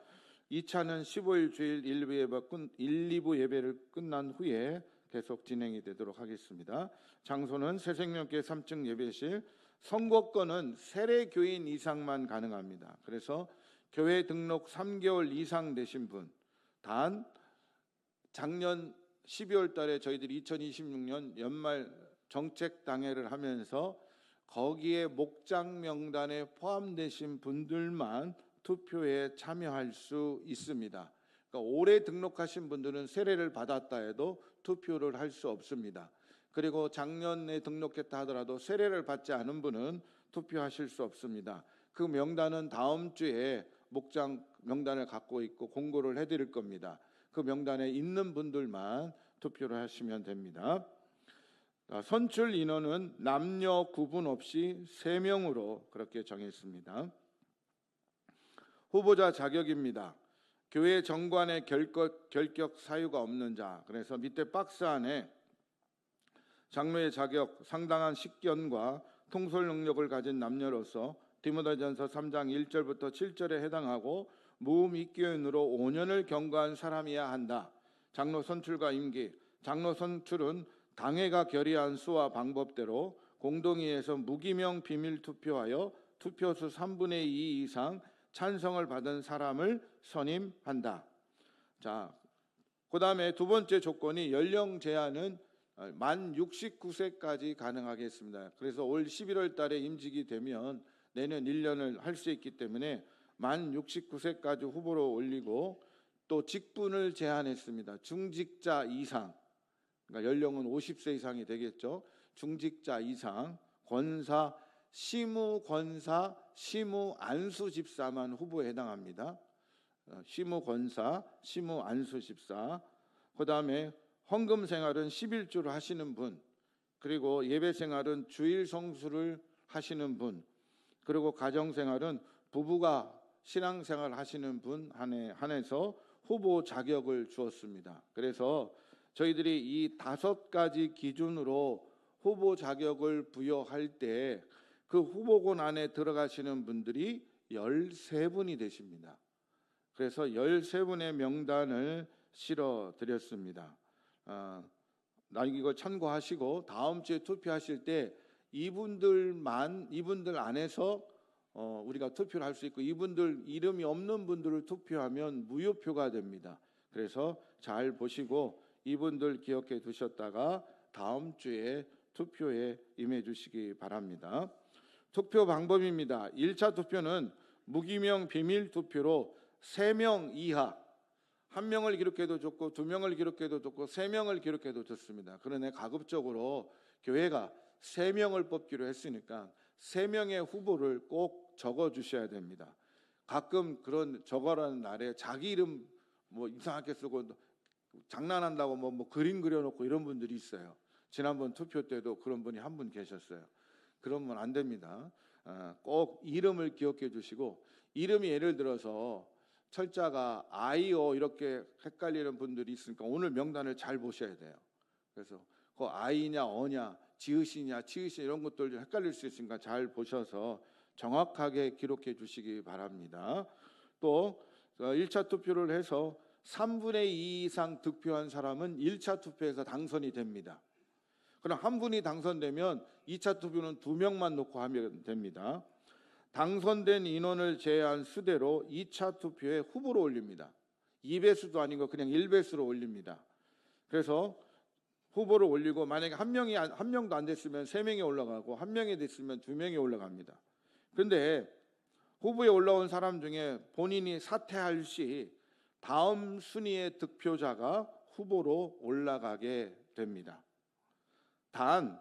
2차는 15일 주일 1, 2부 예배를 끝난 후에 계속 진행이 되도록 하겠습니다. 장소는 새생명교회 3층 예배실, 선거권은 세례교인 이상만 가능합니다. 그래서 교회 등록 3개월 이상 되신 분, 단 작년 12월 달에 저희들이 2026년 연말 정책 당회를 하면서 거기에 목장 명단에 포함되신 분들만 투표에 참여할 수 있습니다. 그러니까 올해 등록하신 분들은 세례를 받았다 해도 투표를 할 수 없습니다. 그리고 작년에 등록했다 하더라도 세례를 받지 않은 분은 투표하실 수 없습니다. 그 명단은 다음 주에 목장 명단을 갖고 있고 공고를 해드릴 겁니다. 그 명단에 있는 분들만 투표를 하시면 됩니다. 선출 인원은 남녀 구분 없이 3명으로 그렇게 정했습니다. 후보자 자격입니다. 교회 정관의 결격 사유가 없는 자, 그래서 밑에 박스 안에 장로의 자격, 상당한 식견과 통솔 능력을 가진 남녀로서 디모데전서 3장 1절부터 7절에 해당하고 무임익교인으로 5년을 경과한 사람이어야 한다. 장로 선출과 임기, 장로 선출은 당회가 결의한 수와 방법대로 공동의회에서 무기명 비밀 투표하여 투표수 3분의 2 이상 찬성을 받은 사람을 선임한다. 자, 그다음에 두 번째 조건이 연령 제한은 만 69세까지 가능하겠습니다. 그래서 올 11월 달에 임직이 되면 내년 1년을 할 수 있기 때문에 만 69세까지 후보로 올리고 또 직분을 제한했습니다. 중직자 이상, 그러니까 연령은 50세 이상이 되겠죠. 중직자 이상, 권사, 시무권사, 시무안수집사만 후보에 해당합니다. 시무권사, 시무안수집사. 그 다음에 헌금 생활은 11주를 하시는 분, 그리고 예배 생활은 주일 성수를 하시는 분, 그리고 가정 생활은 부부가 신앙 생활 하시는 분 한해서 후보 자격을 주었습니다. 그래서 저희들이 이 5가지 기준으로 후보 자격을 부여할 때 그 후보군 안에 들어가시는 분들이 13분이 되십니다. 그래서 13분의 명단을 실어 드렸습니다. 이거 참고하시고 다음 주에 투표하실 때 이분들 안에서 우리가 투표를 할 수 있고, 이분들 이름이 없는 분들을 투표하면 무효표가 됩니다. 그래서 잘 보시고 이분들 기억해 두셨다가 다음 주에 투표에 임해 주시기 바랍니다. 투표 방법입니다. 1차 투표는 무기명 비밀 투표로 3명 이하, 1명을 기록해도 좋고 2명을 기록해도 좋고 3명을 기록해도 좋습니다. 그러나 가급적으로 교회가 3명을 뽑기로 했으니까 3명의 후보를 꼭 적어 주셔야 됩니다. 가끔 그런 적어라는 날에 자기 이름 뭐 이상하게 쓰고 장난한다고 뭐 그림 그려놓고 이런 분들이 있어요. 지난번 투표 때도 그런 분이 한 분 계셨어요. 그러면 안 됩니다. 꼭 이름을 기억해 주시고, 이름이 예를 들어서 철자가 아이오 이렇게 헷갈리는 분들이 있으니까 오늘 명단을 잘 보셔야 돼요. 그래서 그 아이냐 어냐 지읒이냐 치읒이냐 이런 것들 좀 헷갈릴 수 있으니까 잘 보셔서 정확하게 기록해 주시기 바랍니다. 또 1차 투표를 해서 3분의 2 이상 득표한 사람은 1차 투표에서 당선이 됩니다. 그럼 한 분이 당선되면 2차 투표는 2명만 놓고 하면 됩니다. 당선된 인원을 제외한 수대로 2차 투표에 후보로 올립니다. 2배수도 아니고 그냥 1배수로 올립니다. 그래서 후보를 올리고 만약에 한 명도 안 됐으면 3명이 올라가고 1명이 됐으면 2명이 올라갑니다. 그런데 후보에 올라온 사람 중에 본인이 사퇴할 시 다음 순위의 득표자가 후보로 올라가게 됩니다. 단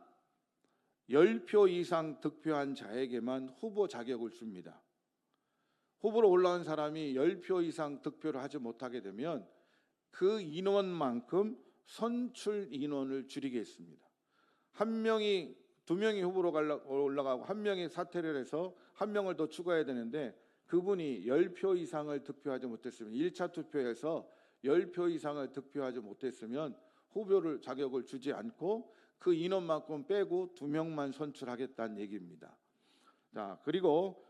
10표 이상 득표한 자에게만 후보 자격을 줍니다. 후보로 올라온 사람이 10표 이상 득표를 하지 못하게 되면 그 인원만큼 선출 인원을 줄이겠습니다. 2명이 후보로 올라가고 1명이 사퇴를 해서 1명을 더 추가해야 되는데 그분이 10표 이상을 득표하지 못했으면 1차 투표에서 10표 이상을 득표하지 못했으면 후보를 자격을 주지 않고 그 인원만큼 빼고 2명만 선출하겠다는 얘기입니다. 자, 그리고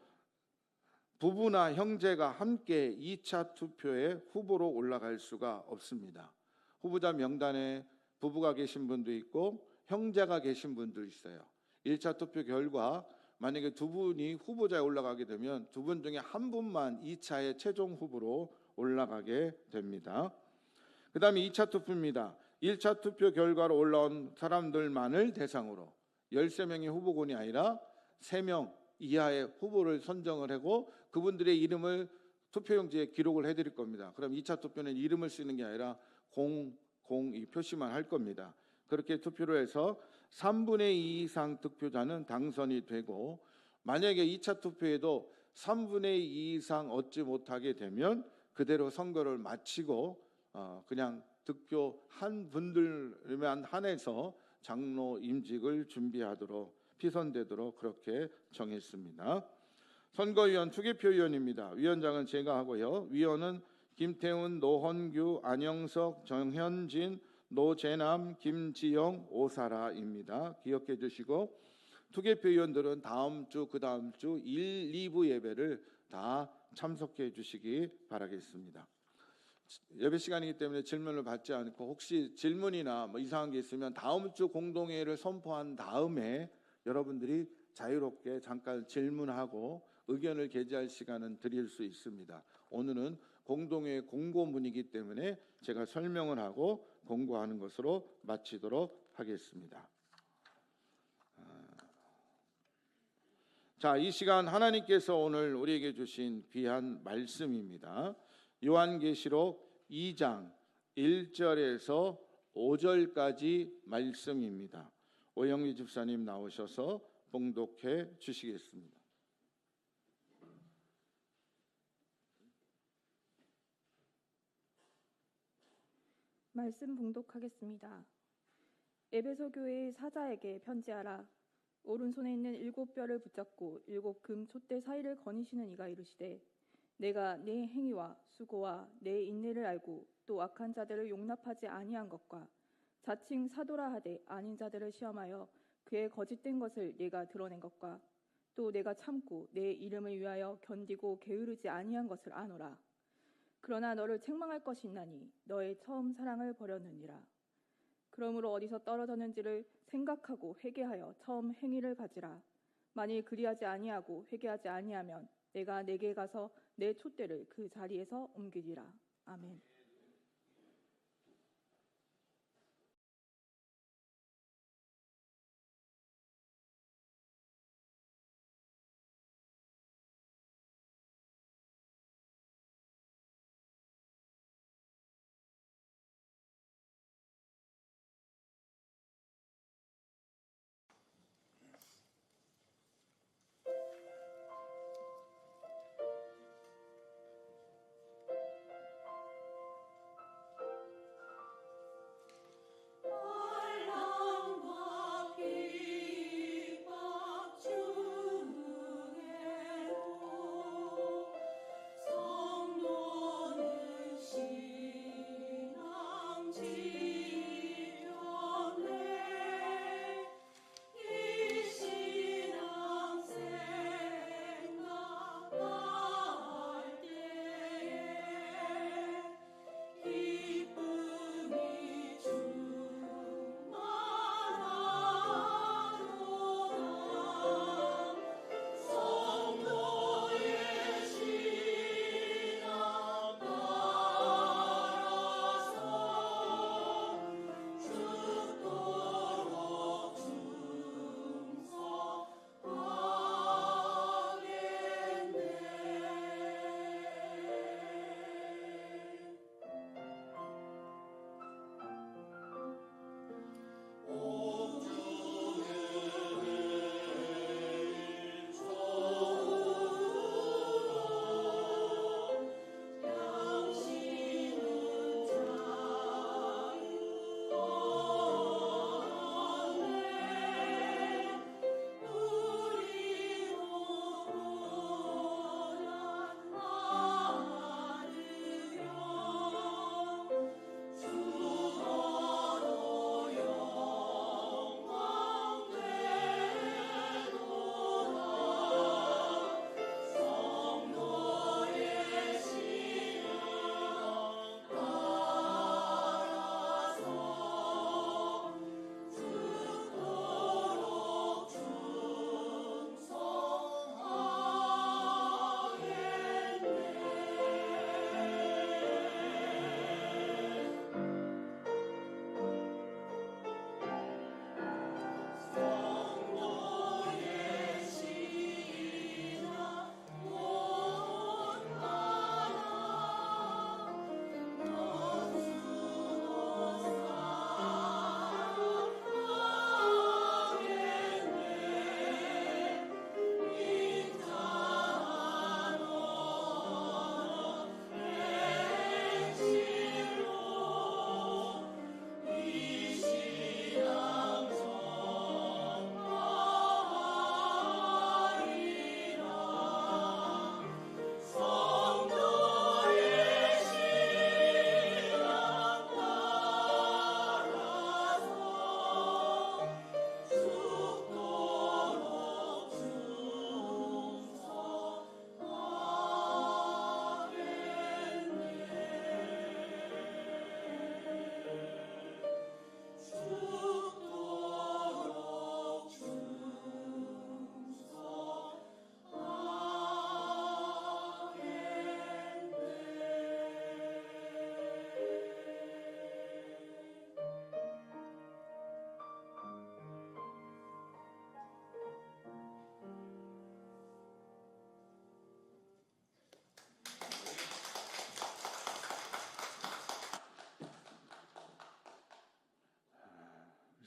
부부나 형제가 함께 2차 투표에 후보로 올라갈 수가 없습니다. 후보자 명단에 부부가 계신 분도 있고 형제가 계신 분도 있어요. 1차 투표 결과 만약에 두 분이 후보자에 올라가게 되면 두 분 중에 한 분만 2차의 최종 후보로 올라가게 됩니다. 그 다음에 2차 투표입니다. 1차 투표 결과로 올라온 사람들만을 대상으로 13명의 후보군이 아니라 3명 이하의 후보를 선정을 하고 그분들의 이름을 투표용지에 기록을 해드릴 겁니다. 그럼 2차 투표는 이름을 쓰는 게 아니라 이 표시만 할 겁니다. 그렇게 투표를 해서 3분의 2 이상 득표자는 당선이 되고 만약에 2차 투표에도 3분의 2 이상 얻지 못하게 되면 그대로 선거를 마치고 그냥 득표한 분들만 한해서 장로 임직을 준비하도록 피선되도록 그렇게 정했습니다. 선거위원 투개표위원입니다. 위원장은 제가 하고요. 위원은 김태훈, 노헌규, 안영석, 정현진, 노재남, 김지영, 오사라입니다. 기억해 주시고 투개표위원들은 다음 주, 그 다음 주 1, 2부 예배를 다 참석해 주시기 바라겠습니다. 예배 시간이기 때문에 질문을 받지 않고 혹시 질문이나 뭐 이상한 게 있으면 다음 주 공동회의를 선포한 다음에 여러분들이 자유롭게 잠깐 질문하고 의견을 게재할 시간은 드릴 수 있습니다. 오늘은 공동회의 공고문이기 때문에 제가 설명을 하고 공고하는 것으로 마치도록 하겠습니다. 자, 이 시간 하나님께서 오늘 우리에게 주신 귀한 말씀입니다. 요한계시록 2장 1절에서 5절까지 말씀입니다. 오영미 집사님 나오셔서 봉독해 주시겠습니다. 말씀 봉독하겠습니다. 에베소 교회의 사자에게 편지하라. 오른손에 있는 7뼈를 붙잡고 7금 촛대 사이를 거니시는 이가 이르시되 내가 내 행위와 수고와 내 인내를 알고 또 악한 자들을 용납하지 아니한 것과 자칭 사도라 하되 아닌 자들을 시험하여 그의 거짓된 것을 내가 드러낸 것과 또 내가 참고 내 이름을 위하여 견디고 게으르지 아니한 것을 아노라. 그러나 너를 책망할 것이 있나니 너의 처음 사랑을 버렸느니라. 그러므로 어디서 떨어졌는지를 생각하고 회개하여 처음 행위를 가지라. 만일 그리하지 아니하고 회개하지 아니하면 내가 내게 가서 내 촛대를 그 자리에서 옮기리라. 아멘.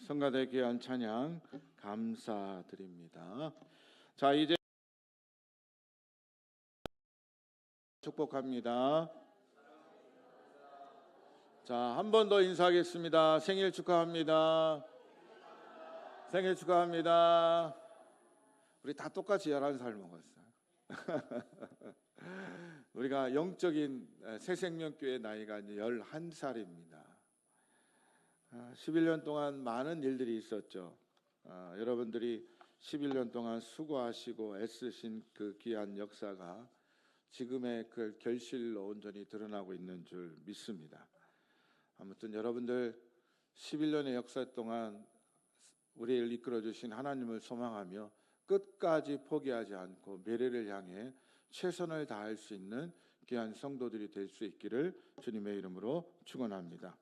성가대 귀한 찬양 감사드립니다. 자, 이제 축복합니다. 자, 한 번 더 인사하겠습니다. 생일 축하합니다. 생일 축하합니다. 우리 다 똑같이 11살 먹었어요. 우리가 영적인 새생명교회 나이가 11살입니다. 11년 동안 많은 일들이 있었죠. 여러분들이 11년 동안 수고하시고 애쓰신 그 귀한 역사가 지금의 그 결실로 온전히 드러나고 있는 줄 믿습니다. 아무튼 여러분들 11년의 역사 동안 우리를 이끌어 주신 하나님을 소망하며 끝까지 포기하지 않고 미래를 향해 최선을 다할 수 있는 귀한 성도들이 될 수 있기를 주님의 이름으로 축원합니다.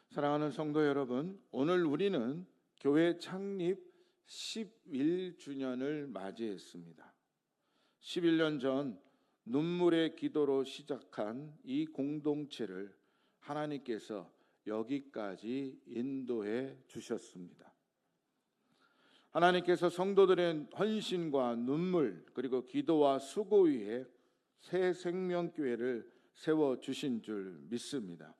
사랑하는 성도 여러분, 오늘 우리는 교회 창립 11주년을 맞이했습니다. 11년 전 눈물의 기도로 시작한 이 공동체를 하나님께서 여기까지 인도해 주셨습니다. 하나님께서 성도들의 헌신과 눈물 그리고 기도와 수고 위에 새 생명교회를 세워주신 줄 믿습니다.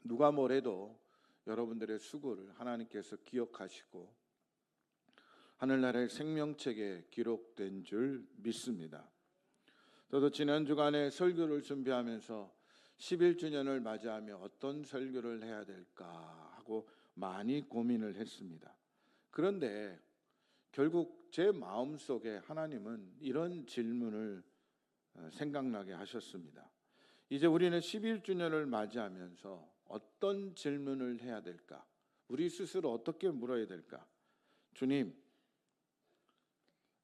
누가 뭐래도 여러분들의 수고를 하나님께서 기억하시고 하늘나라의 생명책에 기록된 줄 믿습니다. 저도 지난 주간에 설교를 준비하면서 11주년을 맞이하며 어떤 설교를 해야 될까 하고 많이 고민을 했습니다. 그런데 결국 제 마음속에 하나님은 이런 질문을 생각나게 하셨습니다. 이제 우리는 11주년을 맞이하면서 어떤 질문을 해야 될까? 우리 스스로 어떻게 물어야 될까? 주님,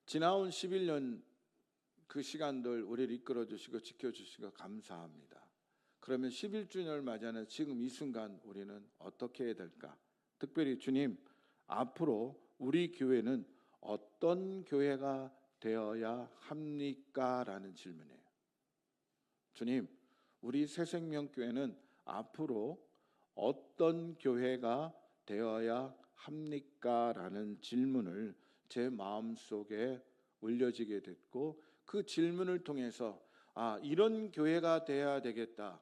지나온 11년 그 시간들 우리를 이끌어 주시고 지켜 주시고 감사합니다. 그러면 11주년을 맞이하는 지금 이 순간 우리는 어떻게 해야 될까? 특별히 주님, 앞으로 우리 교회는 어떤 교회가 되어야 합니까? 라는 질문이에요. 주님, 우리 새생명교회는 앞으로 어떤 교회가 되어야 합니까? 라는 질문을 제 마음속에 올려지게 됐고 그 질문을 통해서 이런 교회가 되어야 되겠다.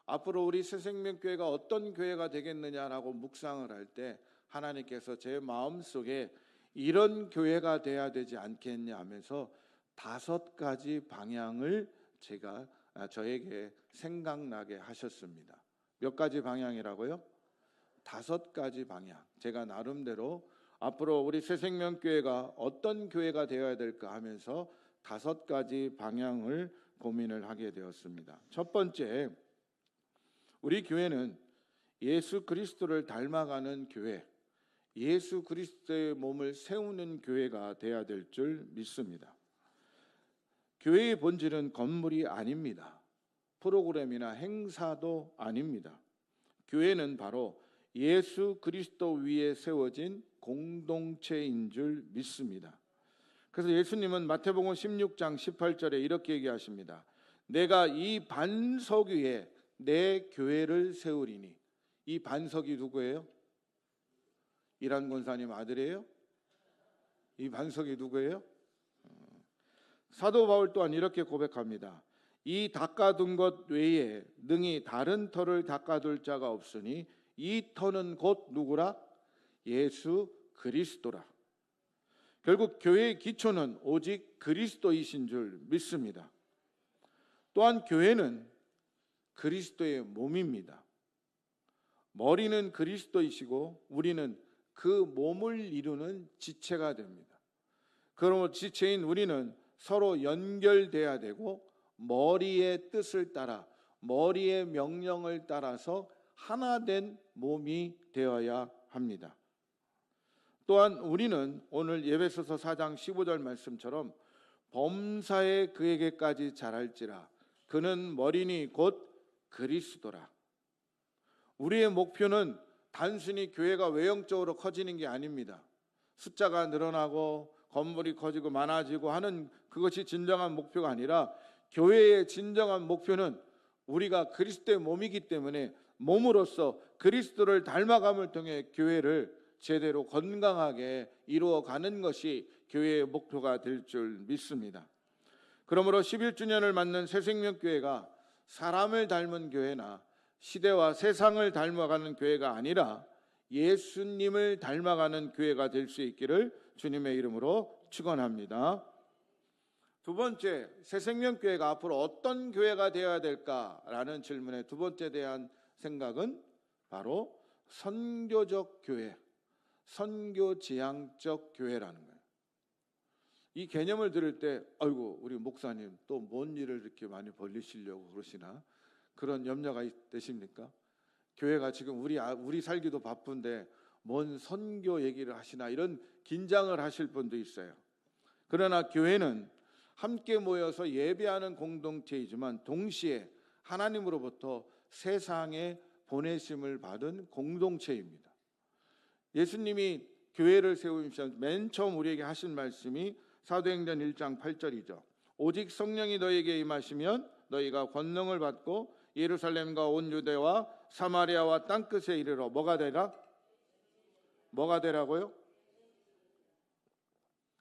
앞으로 우리 새생명교회가 어떤 교회가 되겠느냐라고 묵상을 할 때 하나님께서 제 마음속에 이런 교회가 되어야 되지 않겠냐 하면서 5가지 방향을 저에게 생각나게 하셨습니다. 몇 가지 방향이라고요? 5가지 방향. 제가 나름대로 앞으로 우리 새생명교회가 어떤 교회가 되어야 될까 하면서 5가지 방향을 고민을 하게 되었습니다. 첫 번째, 우리 교회는 예수 그리스도를 닮아가는 교회, 예수 그리스도의 몸을 세우는 교회가 되어야 될 줄 믿습니다. 교회의 본질은 건물이 아닙니다. 프로그램이나 행사도 아닙니다. 교회는 바로 예수 그리스도 위에 세워진 공동체인 줄 믿습니다. 그래서 예수님은 마태복음 16장 18절에 이렇게 얘기하십니다. 내가 이 반석 위에 내 교회를 세우리니. 이 반석이 누구예요? 이란 권사님 아들이에요? 이 반석이 누구예요? 사도 바울 또한 이렇게 고백합니다. 이 닦아둔 것 외에 능히 다른 터를 닦아둘 자가 없으니 이 터는 곧 누구라? 예수 그리스도라. 결국 교회의 기초는 오직 그리스도이신 줄 믿습니다. 또한 교회는 그리스도의 몸입니다. 머리는 그리스도이시고 우리는 그 몸을 이루는 지체가 됩니다. 그러므로 지체인 우리는 서로 연결돼야 되고 머리의 뜻을 따라 머리의 명령을 따라서 하나 된 몸이 되어야 합니다. 또한 우리는 오늘 에베소서 4장 15절 말씀처럼 범사에 그에게까지 자랄지라 그는 머리니 곧 그리스도라. 우리의 목표는 단순히 교회가 외형적으로 커지는 게 아닙니다. 숫자가 늘어나고 건물이 커지고 많아지고 하는 그것이 진정한 목표가 아니라 교회의 진정한 목표는 우리가 그리스도의 몸이기 때문에 몸으로서 그리스도를 닮아감을 통해 교회를 제대로 건강하게 이루어가는 것이 교회의 목표가 될 줄 믿습니다. 그러므로 11주년을 맞는 새생명교회가 사람을 닮은 교회나 시대와 세상을 닮아가는 교회가 아니라 예수님을 닮아가는 교회가 될 수 있기를 주님의 이름으로 축원합니다. 두 번째, 새생명교회가 앞으로 어떤 교회가 되어야 될까라는 질문의 두 번째 대한 생각은 바로 선교적 교회, 선교지향적 교회라는 거예요. 이 개념을 들을 때 아이고 우리 목사님 또 뭔 일을 이렇게 많이 벌리시려고 그러시나 그런 염려가 되십니까? 교회가 지금 우리 살기도 바쁜데 뭔 선교 얘기를 하시나 이런 긴장을 하실 분도 있어요. 그러나 교회는 함께 모여서 예배하는 공동체이지만 동시에 하나님으로부터 세상에 보내심을 받은 공동체입니다. 예수님이 교회를 세우시면서 맨 처음 우리에게 하신 말씀이 사도행전 1장 8절이죠. 오직 성령이 너희에게 임하시면 너희가 권능을 받고 예루살렘과 온 유대와 사마리아와 땅끝에 이르러 뭐가 되라? 뭐가 되라고요?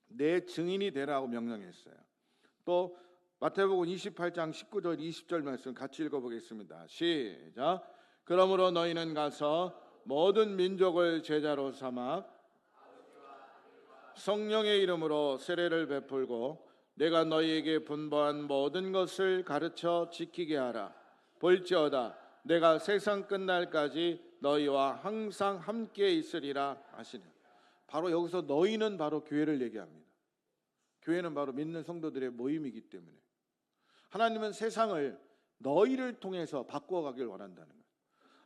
내 증인이 되라고 명령했어요. 또 마태복음 28장 19절 20절 말씀 같이 읽어보겠습니다. 시작. 그러므로 너희는 가서 모든 민족을 제자로 삼아 성령의 이름으로 세례를 베풀고 내가 너희에게 분부한 모든 것을 가르쳐 지키게 하라. 볼지어다 내가 세상 끝날까지 너희와 항상 함께 있으리라 하시네. 바로 여기서 너희는 바로 교회를 얘기합니다. 교회는 바로 믿는 성도들의 모임이기 때문에 하나님은 세상을 너희를 통해서 바꾸어가길 원한다는 거예요.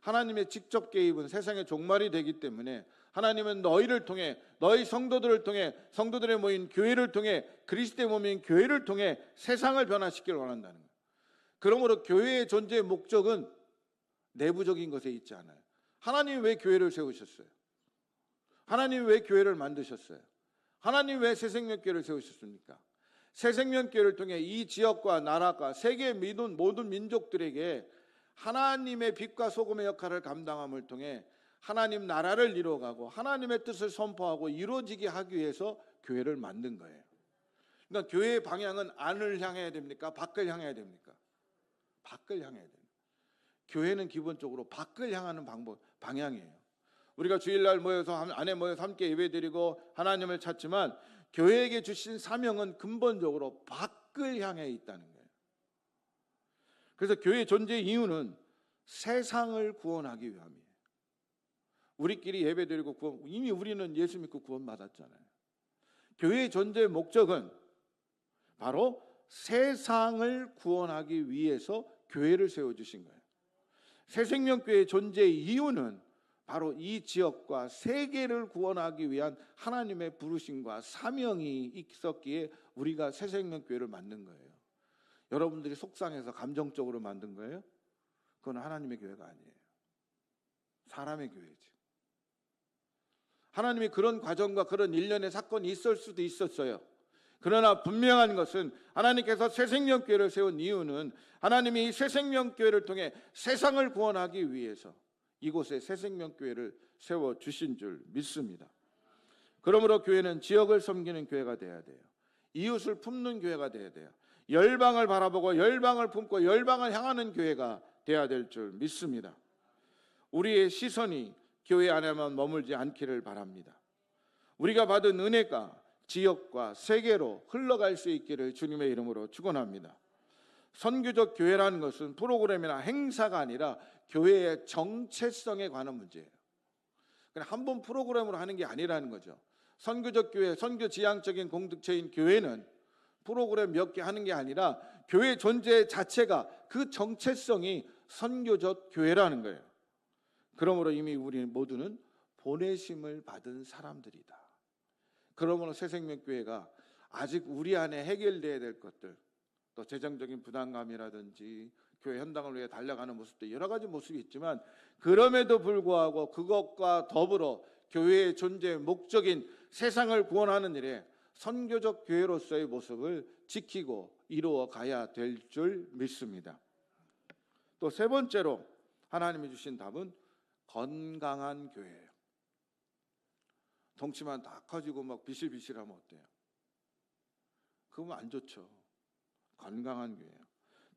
하나님의 직접 개입은 세상의 종말이 되기 때문에 하나님은 너희를 통해 너희 성도들을 통해 성도들의 모인 교회를 통해 그리스도의 몸인 교회를 통해 세상을 변화시키길 원한다는 거예요. 그러므로 교회의 존재의 목적은 내부적인 것에 있지 않아요. 하나님이 왜 교회를 세우셨어요? 하나님이 왜 교회를 만드셨어요? 하나님 왜 새생명교회를 세우셨습니까? 새생명교회를 통해 이 지역과 나라가 세계의 모든 민족들에게 하나님의 빛과 소금의 역할을 감당함을 통해 하나님 나라를 이루어가고 하나님의 뜻을 선포하고 이루어지게 하기 위해서 교회를 만든 거예요. 그러니까 교회의 방향은 안을 향해야 됩니까? 밖을 향해야 됩니까? 밖을 향해야 됩니다. 교회는 기본적으로 밖을 향하는 방향이에요. 우리가 주일날 모여서 안에 모여서 함께 예배드리고 하나님을 찾지만 교회에게 주신 사명은 근본적으로 밖을 향해 있다는 거예요. 그래서 교회의 존재의 이유는 세상을 구원하기 위함이에요. 우리끼리 예배드리고 이미 우리는 예수 믿고 구원받았잖아요. 교회의 존재의 목적은 바로 세상을 구원하기 위해서 교회를 세워주신 거예요. 새생명교회의 존재의 이유는 바로 이 지역과 세계를 구원하기 위한 하나님의 부르심과 사명이 있었기에 우리가 새생명교회를 만든 거예요. 여러분들이 속상해서 감정적으로 만든 거예요? 그건 하나님의 교회가 아니에요. 사람의 교회지. 하나님이 그런 과정과 그런 일련의 사건이 있을 수도 있었어요. 그러나 분명한 것은 하나님께서 새생명교회를 세운 이유는 하나님이 이 새생명교회를 통해 세상을 구원하기 위해서 이곳에 새생명교회를 세워주신 줄 믿습니다. 그러므로 교회는 지역을 섬기는 교회가 돼야 돼요. 이웃을 품는 교회가 돼야 돼요. 열방을 바라보고 열방을 품고 열방을 향하는 교회가 돼야 될 줄 믿습니다. 우리의 시선이 교회 안에만 머물지 않기를 바랍니다. 우리가 받은 은혜가 지역과 세계로 흘러갈 수 있기를 주님의 이름으로 축원합니다. 선교적 교회라는 것은 프로그램이나 행사가 아니라 교회의 정체성에 관한 문제예요. 그냥 한 번 프로그램으로 하는 게 아니라는 거죠. 선교적 교회, 선교 지향적인 공동체인 교회는 프로그램 몇 개 하는 게 아니라 교회 존재 자체가 그 정체성이 선교적 교회라는 거예요. 그러므로 이미 우리 모두는 보내심을 받은 사람들이다. 그러므로 새생명교회가 아직 우리 안에 해결돼야 될 것들, 또 재정적인 부담감이라든지 교회 현당을 위해 달려가는 모습도 여러 가지 모습이 있지만 그럼에도 불구하고 그것과 더불어 교회의 존재의 목적인 세상을 구원하는 일에 선교적 교회로서의 모습을 지키고 이루어 가야 될 줄 믿습니다. 또 세 번째로 하나님이 주신 답은 건강한 교회예요. 덩치만 다 커지고 막 비실비실하면 어때요? 그러면 안 좋죠. 건강한 교회예요.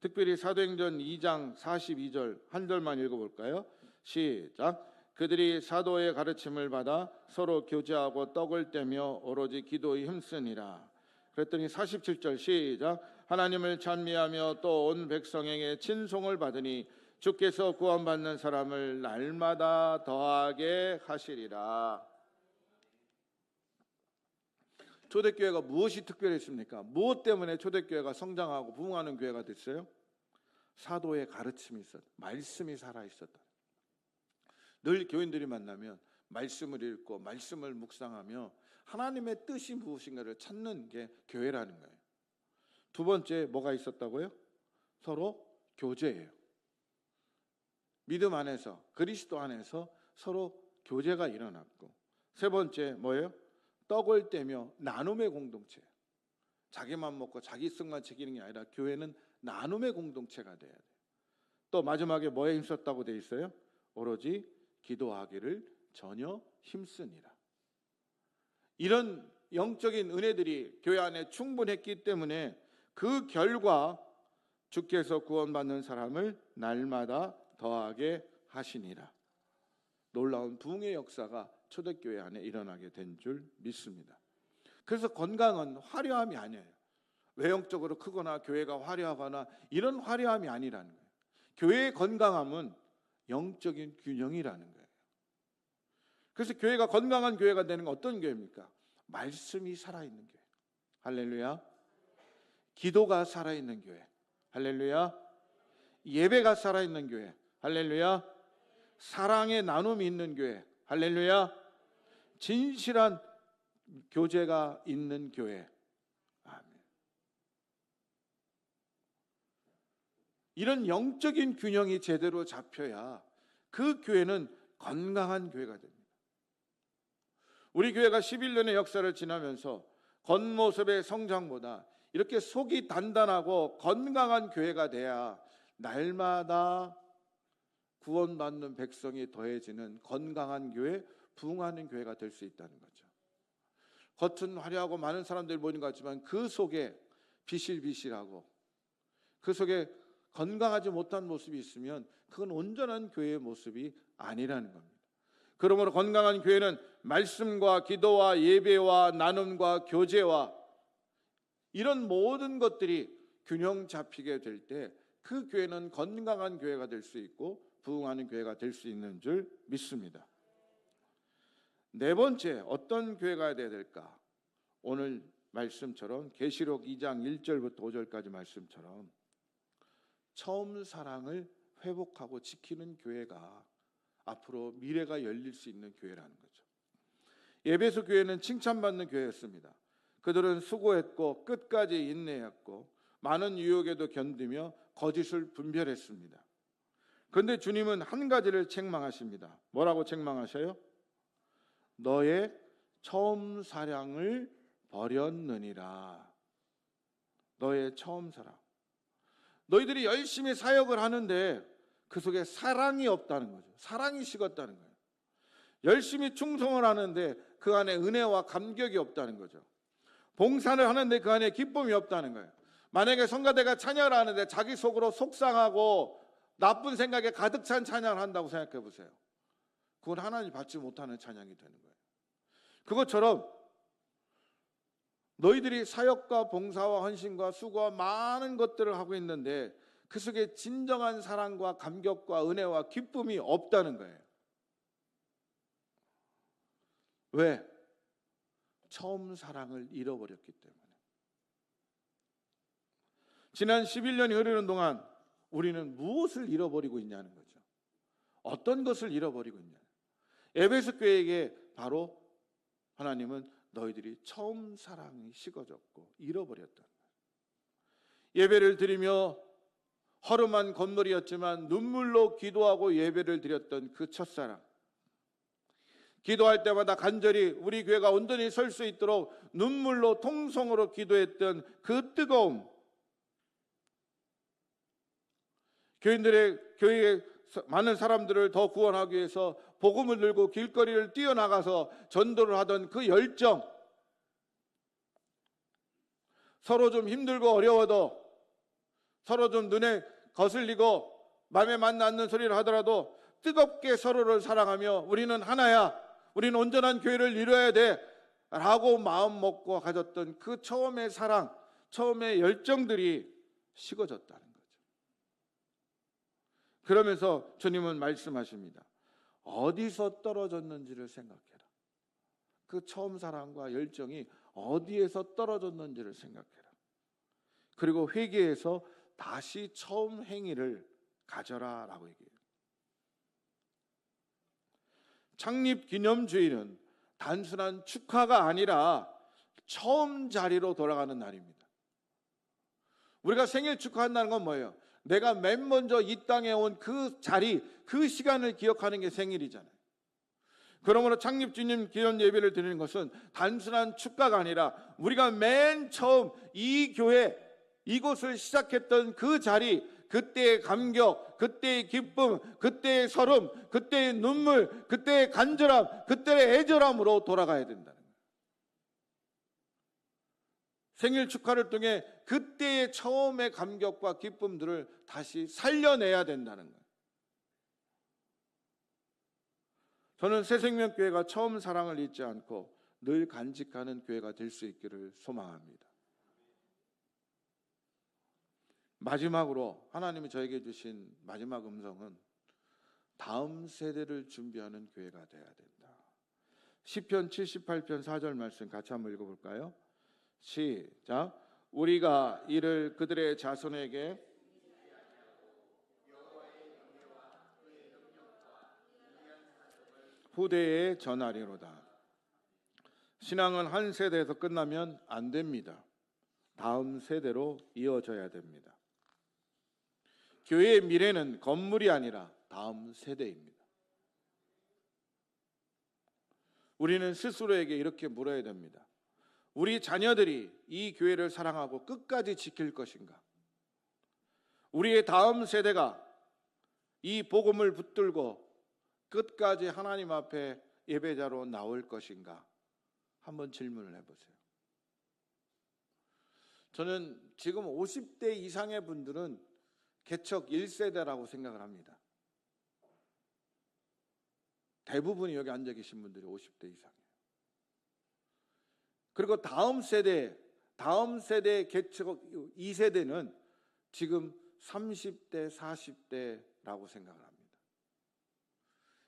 특별히 사도행전 2장 42절 한 절만 읽어볼까요? 시작. 그들이 사도의 가르침을 받아 서로 교제하고 떡을 떼며 오로지 기도에 힘쓰니라. 그랬더니 47절 시작. 하나님을 찬미하며 또 온 백성에게 친송을 받으니 주께서 구원받는 사람을 날마다 더하게 하시리라. 초대교회가 무엇이 특별했습니까? 무엇 때문에 초대교회가 성장하고 부흥하는 교회가 됐어요? 사도의 가르침이 있었다. 말씀이 살아있었다. 늘 교인들이 만나면 말씀을 읽고 말씀을 묵상하며 하나님의 뜻이 무엇인가를 찾는 게 교회라는 거예요. 두 번째 뭐가 있었다고요? 서로 교제예요. 믿음 안에서 그리스도 안에서 서로 교제가 일어났고, 세 번째 뭐예요? 떡을 떼며 나눔의 공동체. 자기만 먹고 자기 승만 챙기는 게 아니라 교회는 나눔의 공동체가 돼야 돼요. 또 마지막에 뭐에 힘썼다고 돼 있어요? 오로지 기도하기를 전혀 힘쓰니라. 이런 영적인 은혜들이 교회 안에 충분했기 때문에 그 결과 주께서 구원받는 사람을 날마다 더하게 하시니라. 놀라운 부흥의 역사가 초대교회 안에 일어나게 된 줄 믿습니다. 그래서 건강은 화려함이 아니에요. 외형적으로 크거나 교회가 화려하거나 이런 화려함이 아니라는 거예요. 교회의 건강함은 영적인 균형이라는 거예요. 그래서 교회가 건강한 교회가 되는 건 어떤 교회입니까? 말씀이 살아있는 교회. 할렐루야. 기도가 살아있는 교회. 할렐루야. 예배가 살아있는 교회. 할렐루야. 사랑의 나눔이 있는 교회. 할렐루야. 진실한 교제가 있는 교회. 아멘. 이런 영적인 균형이 제대로 잡혀야 그 교회는 건강한 교회가 됩니다. 우리 교회가 11년의 역사를 지나면서 겉모습의 성장보다 이렇게 속이 단단하고 건강한 교회가 돼야 날마다 구원받는 백성이 더해지는 건강한 교회, 부흥하는 교회가 될 수 있다는 거죠. 겉은 화려하고 많은 사람들이 모이는 것 같지만 그 속에 비실비실하고 그 속에 건강하지 못한 모습이 있으면 그건 온전한 교회의 모습이 아니라는 겁니다. 그러므로 건강한 교회는 말씀과 기도와 예배와 나눔과 교제와 이런 모든 것들이 균형 잡히게 될 때 그 교회는 건강한 교회가 될 수 있고 부흥하는 교회가 될 수 있는 줄 믿습니다. 네 번째, 어떤 교회가 되어야 될까? 오늘 말씀처럼 계시록 2장 1절부터 5절까지 말씀처럼 처음 사랑을 회복하고 지키는 교회가 앞으로 미래가 열릴 수 있는 교회라는 거죠. 에베소 교회는 칭찬받는 교회였습니다. 그들은 수고했고 끝까지 인내했고 많은 유혹에도 견디며 거짓을 분별했습니다. 그런데 주님은 한 가지를 책망하십니다. 뭐라고 책망하셔요? 너의 처음 사랑을 버렸느니라. 너의 처음 사랑. 너희들이 열심히 사역을 하는데 그 속에 사랑이 없다는 거죠. 사랑이 식었다는 거예요. 열심히 충성을 하는데 그 안에 은혜와 감격이 없다는 거죠. 봉사를 하는데 그 안에 기쁨이 없다는 거예요. 만약에 성가대가 찬양을 하는데 자기 속으로 속상하고 나쁜 생각에 가득 찬 찬양을 한다고 생각해 보세요. 그건 하나님 받지 못하는 찬양이 되는 거예요. 그것처럼 너희들이 사역과 봉사와 헌신과 수고와 많은 것들을 하고 있는데 그 속에 진정한 사랑과 감격과 은혜와 기쁨이 없다는 거예요. 왜? 처음 사랑을 잃어버렸기 때문에. 지난 11년이 흐르는 동안 우리는 무엇을 잃어버리고 있냐는 거죠. 어떤 것을 잃어버리고 있냐. 에베소 교회에게 바로 하나님은 너희들이 처음 사랑이 식어졌고 잃어버렸다. 예배를 드리며 허름한 건물이었지만 눈물로 기도하고 예배를 드렸던 그 첫사랑. 기도할 때마다 간절히 우리 교회가 온전히 설 수 있도록 눈물로 통성으로 기도했던 그 뜨거움. 교인들의 교회에 많은 사람들을 더 구원하기 위해서 복음을 들고 길거리를 뛰어나가서 전도를 하던 그 열정, 서로 좀 힘들고 어려워도, 서로 좀 눈에 거슬리고 마음에 맞지 않는 소리를 하더라도 뜨겁게 서로를 사랑하며 우리는 하나야, 우리는 온전한 교회를 이루어야 돼 라고 마음 먹고 가졌던 그 처음의 사랑, 처음의 열정들이 식어졌다는 거죠. 그러면서 주님은 말씀하십니다. 어디서 떨어졌는지를 생각해라. 그 처음 사랑과 열정이 어디에서 떨어졌는지를 생각해라. 그리고 회개해서 다시 처음 행위를 가져라 라고 얘기해요. 창립기념주일은 단순한 축하가 아니라 처음 자리로 돌아가는 날입니다. 우리가 생일 축하한다는 건 뭐예요? 내가 맨 먼저 이 땅에 온 그 자리, 그 시간을 기억하는 게 생일이잖아요. 그러므로 창립주님 기념 예배를 드리는 것은 단순한 축가가 아니라 우리가 맨 처음 이 교회, 이곳을 시작했던 그 자리, 그때의 감격, 그때의 기쁨, 그때의 설움, 그때의 눈물, 그때의 간절함, 그때의 애절함으로 돌아가야 된다는 거예요. 생일 축하를 통해 그때의 처음의 감격과 기쁨들을 다시 살려내야 된다는 거예요. 저는 새생명교회가 처음 사랑을 잊지 않고 늘 간직하는 교회가 될 수 있기를 소망합니다. 마지막으로 하나님이 저에게 주신 마지막 음성은 다음 세대를 준비하는 교회가 되어야 된다. 시편 78편 4절 말씀 같이 한번 읽어볼까요? 시작. 우리가 이를 그들의 자손에게 후대에 전하리로다. 신앙은 한 세대에서 끝나면 안 됩니다. 다음 세대로 이어져야 됩니다. 교회의 미래는 건물이 아니라 다음 세대입니다. 우리는 스스로에게 이렇게 물어야 됩니다. 우리 자녀들이 이 교회를 사랑하고 끝까지 지킬 것인가? 우리의 다음 세대가 이 복음을 붙들고 끝까지 하나님 앞에 예배자로 나올 것인가? 한번 질문을 해보세요. 저는 지금 50대 이상의 분들은 개척 1세대라고 생각을 합니다. 대부분이 여기 앉아 계신 분들이 50대 이상이에요. 그리고 다음 세대 개척 2세대는 지금 30대, 40대라고 생각을 합니다.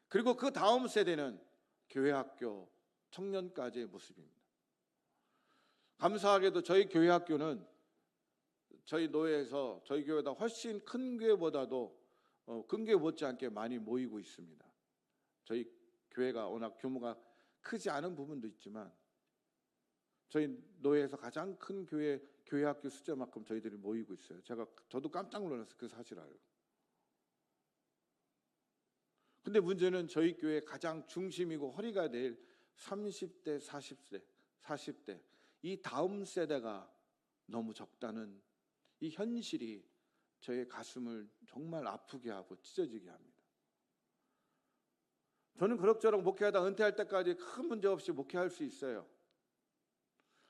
그리고 그 다음 세대는 교회학교, 청년까지의 모습입니다. 감사하게도 저희 교회학교는 저희 노회에서 저희 교회보다 훨씬 큰 교회보다도 큰 교회 못지않게 많이 모이고 있습니다. 저희 교회가 워낙 규모가 크지 않은 부분도 있지만 저희 노회에서 가장 큰 교회학교 숫자만큼 저희들이 모이고 있어요. 저도 깜짝 놀랐어요. 그 사실을 알고. 근데 문제는 저희 교회 가장 중심이고 허리가 될 30대, 40대 이 다음 세대가 너무 적다는 이 현실이 저의 가슴을 정말 아프게 하고 찢어지게 합니다. 저는 그럭저럭 목회하다 은퇴할 때까지 큰 문제 없이 목회할 수 있어요.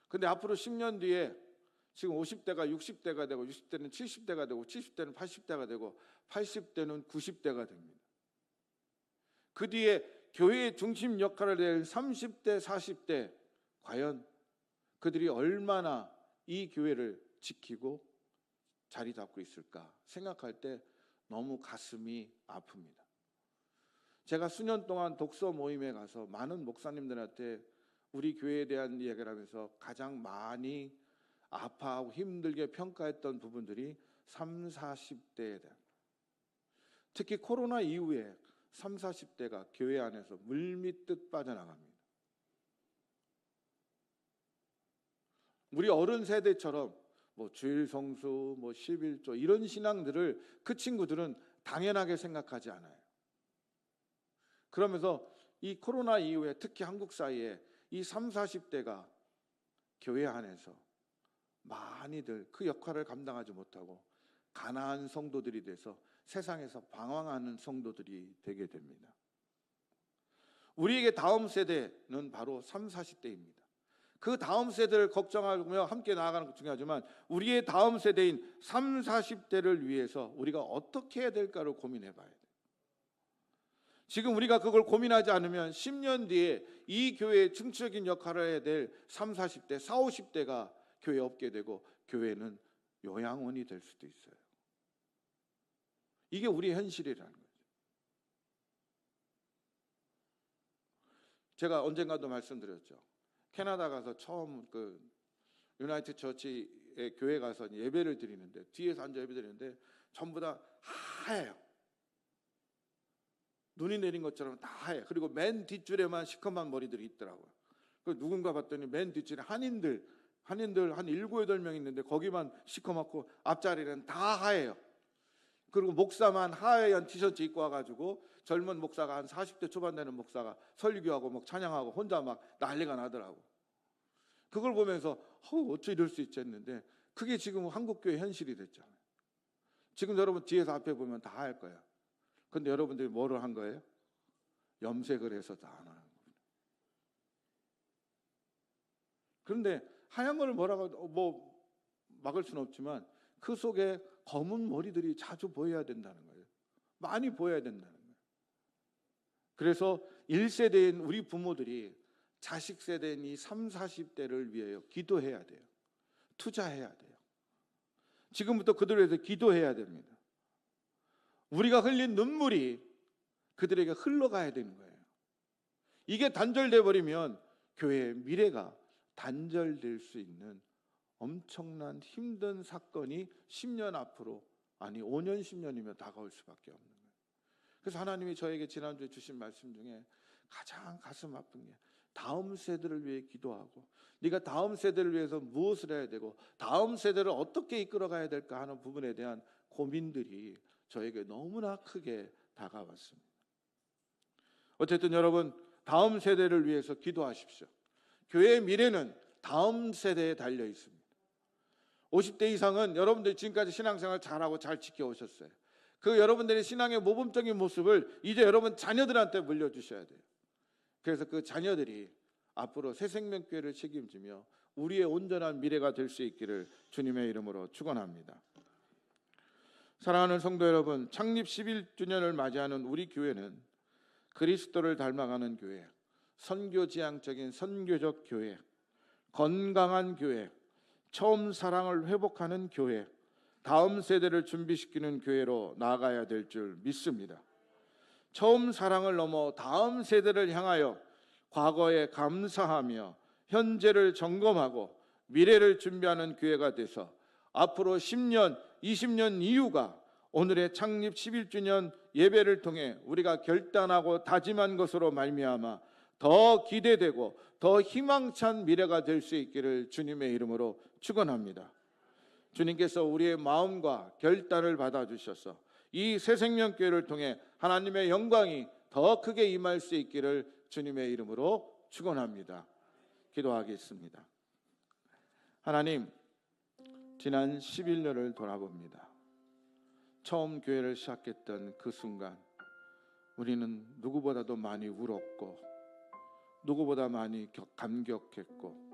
근데 앞으로 10년 뒤에 지금 50대가 60대가 되고 60대는 70대가 되고 70대는 80대가 되고 80대는 90대가 됩니다. 그 뒤에 교회의 중심 역할을 할 30대, 40대 과연 그들이 얼마나 이 교회를 지키고 자리 잡고 있을까 생각할 때 너무 가슴이 아픕니다. 제가 수년 동안 독서 모임에 가서 많은 목사님들한테 우리 교회에 대한 이야기를 하면서 가장 많이 아파하고 힘들게 평가했던 부분들이 30, 40대에 대한, 특히 코로나 이후에 30, 40대가 교회 안에서 물밀듯 빠져나갑니다. 우리 어른 세대처럼 주일 성수, 11조 이런 신앙들을 그 친구들은 당연하게 생각하지 않아요. 그러면서 이 코로나 이후에 특히 한국 사회에 이 30, 40대가 교회 안에서 많이들 그 역할을 감당하지 못하고 가난한 성도들이 돼서 세상에서 방황하는 성도들이 되게 됩니다. 우리에게 다음 세대는 바로 30, 40대입니다. 그 다음 세대를 걱정하며 함께 나아가는 것 중요하지만 우리의 다음 세대인 30, 40대를 위해서 우리가 어떻게 해야 될까를 고민해 봐야 돼요. 지금 우리가 그걸 고민하지 않으면 10년 뒤에 이 교회의 중추적인 역할을 해야 될 30, 40대, 40, 50대가 교회에 없게 되고 교회는 요양원이 될 수도 있어요. 이게 우리의 현실이라는 거죠. 제가 언젠가도 말씀드렸죠. 캐나다 가서 처음 그 유나이티드 처치의 교회 가서 예배를 드리는데 뒤에서 앉아 예배 드리는데 전부 다 하얘요. 눈이 내린 것처럼 다 하얘. 그리고 맨 뒷줄에만 시커먼 머리들이 있더라고요. 그 누군가 봤더니 맨 뒷줄에 한인들 한 7, 8명 있는데 거기만 시커멓고 앞자리는 다 하얘요. 그리고 목사만 하얀 티셔츠 입고 와가지고 젊은 목사가 한 40대 초반 되는 목사가 설교하고 막 찬양하고 혼자 막 난리가 나더라고. 그걸 보면서 어찌 이럴 수 있지 했는데 그게 지금 한국교회 현실이 됐잖아요. 지금 여러분 뒤에서 앞에 보면 다 할 거예요. 근데 여러분들이 뭐를 한 거예요? 염색을 해서 다 안 하는 겁니다. 그런데 하얀 걸 뭐라고 막을 수는 없지만 그 속에 검은 머리들이 자주 보여야 된다는 거예요. 많이 보여야 된다는 거예요. 그래서 1세대인 우리 부모들이 자식 세대인 이 30, 40대를 위하여 기도해야 돼요. 투자해야 돼요. 지금부터 그들을 위해서 기도해야 됩니다. 우리가 흘린 눈물이 그들에게 흘러가야 되는 거예요. 이게 단절돼 버리면 교회의 미래가 단절될 수 있는 엄청난 힘든 사건이 10년 앞으로, 아니 5년 10년이면 다가올 수밖에 없는 거예요. 그래서 하나님이 저에게 지난주에 주신 말씀 중에 가장 가슴 아픈 게 다음 세대를 위해 기도하고 네가 다음 세대를 위해서 무엇을 해야 되고 다음 세대를 어떻게 이끌어가야 될까 하는 부분에 대한 고민들이 저에게 너무나 크게 다가왔습니다. 어쨌든 여러분 다음 세대를 위해서 기도하십시오. 교회의 미래는 다음 세대에 달려 있습니다. 50대 이상은 여러분들이 지금까지 신앙생활 잘하고 잘 지켜오셨어요. 그 여러분들의 신앙의 모범적인 모습을 이제 여러분 자녀들한테 물려주셔야 돼요. 그래서 그 자녀들이 앞으로 새생명교회를 책임지며 우리의 온전한 미래가 될 수 있기를 주님의 이름으로 축원합니다. 사랑하는 성도 여러분, 창립 11주년을 맞이하는 우리 교회는 그리스도를 닮아가는 교회, 선교지향적인 선교적 교회, 건강한 교회, 처음 사랑을 회복하는 교회, 다음 세대를 준비시키는 교회로 나아가야 될 줄 믿습니다. 처음 사랑을 넘어 다음 세대를 향하여 과거에 감사하며 현재를 점검하고 미래를 준비하는 교회가 돼서 앞으로 10년, 20년 이후가 오늘의 창립 11주년 예배를 통해 우리가 결단하고 다짐한 것으로 말미암아 더 기대되고 더 희망찬 미래가 될 수 있기를 주님의 이름으로 축원합니다. 주님께서 우리의 마음과 결단을 받아주셔서 이 새생명교회를 통해 하나님의 영광이 더 크게 임할 수 있기를 주님의 이름으로 축원합니다. 기도하겠습니다. 하나님, 지난 11년을 돌아봅니다. 처음 교회를 시작했던 그 순간 우리는 누구보다도 많이 울었고 누구보다 많이 감격했고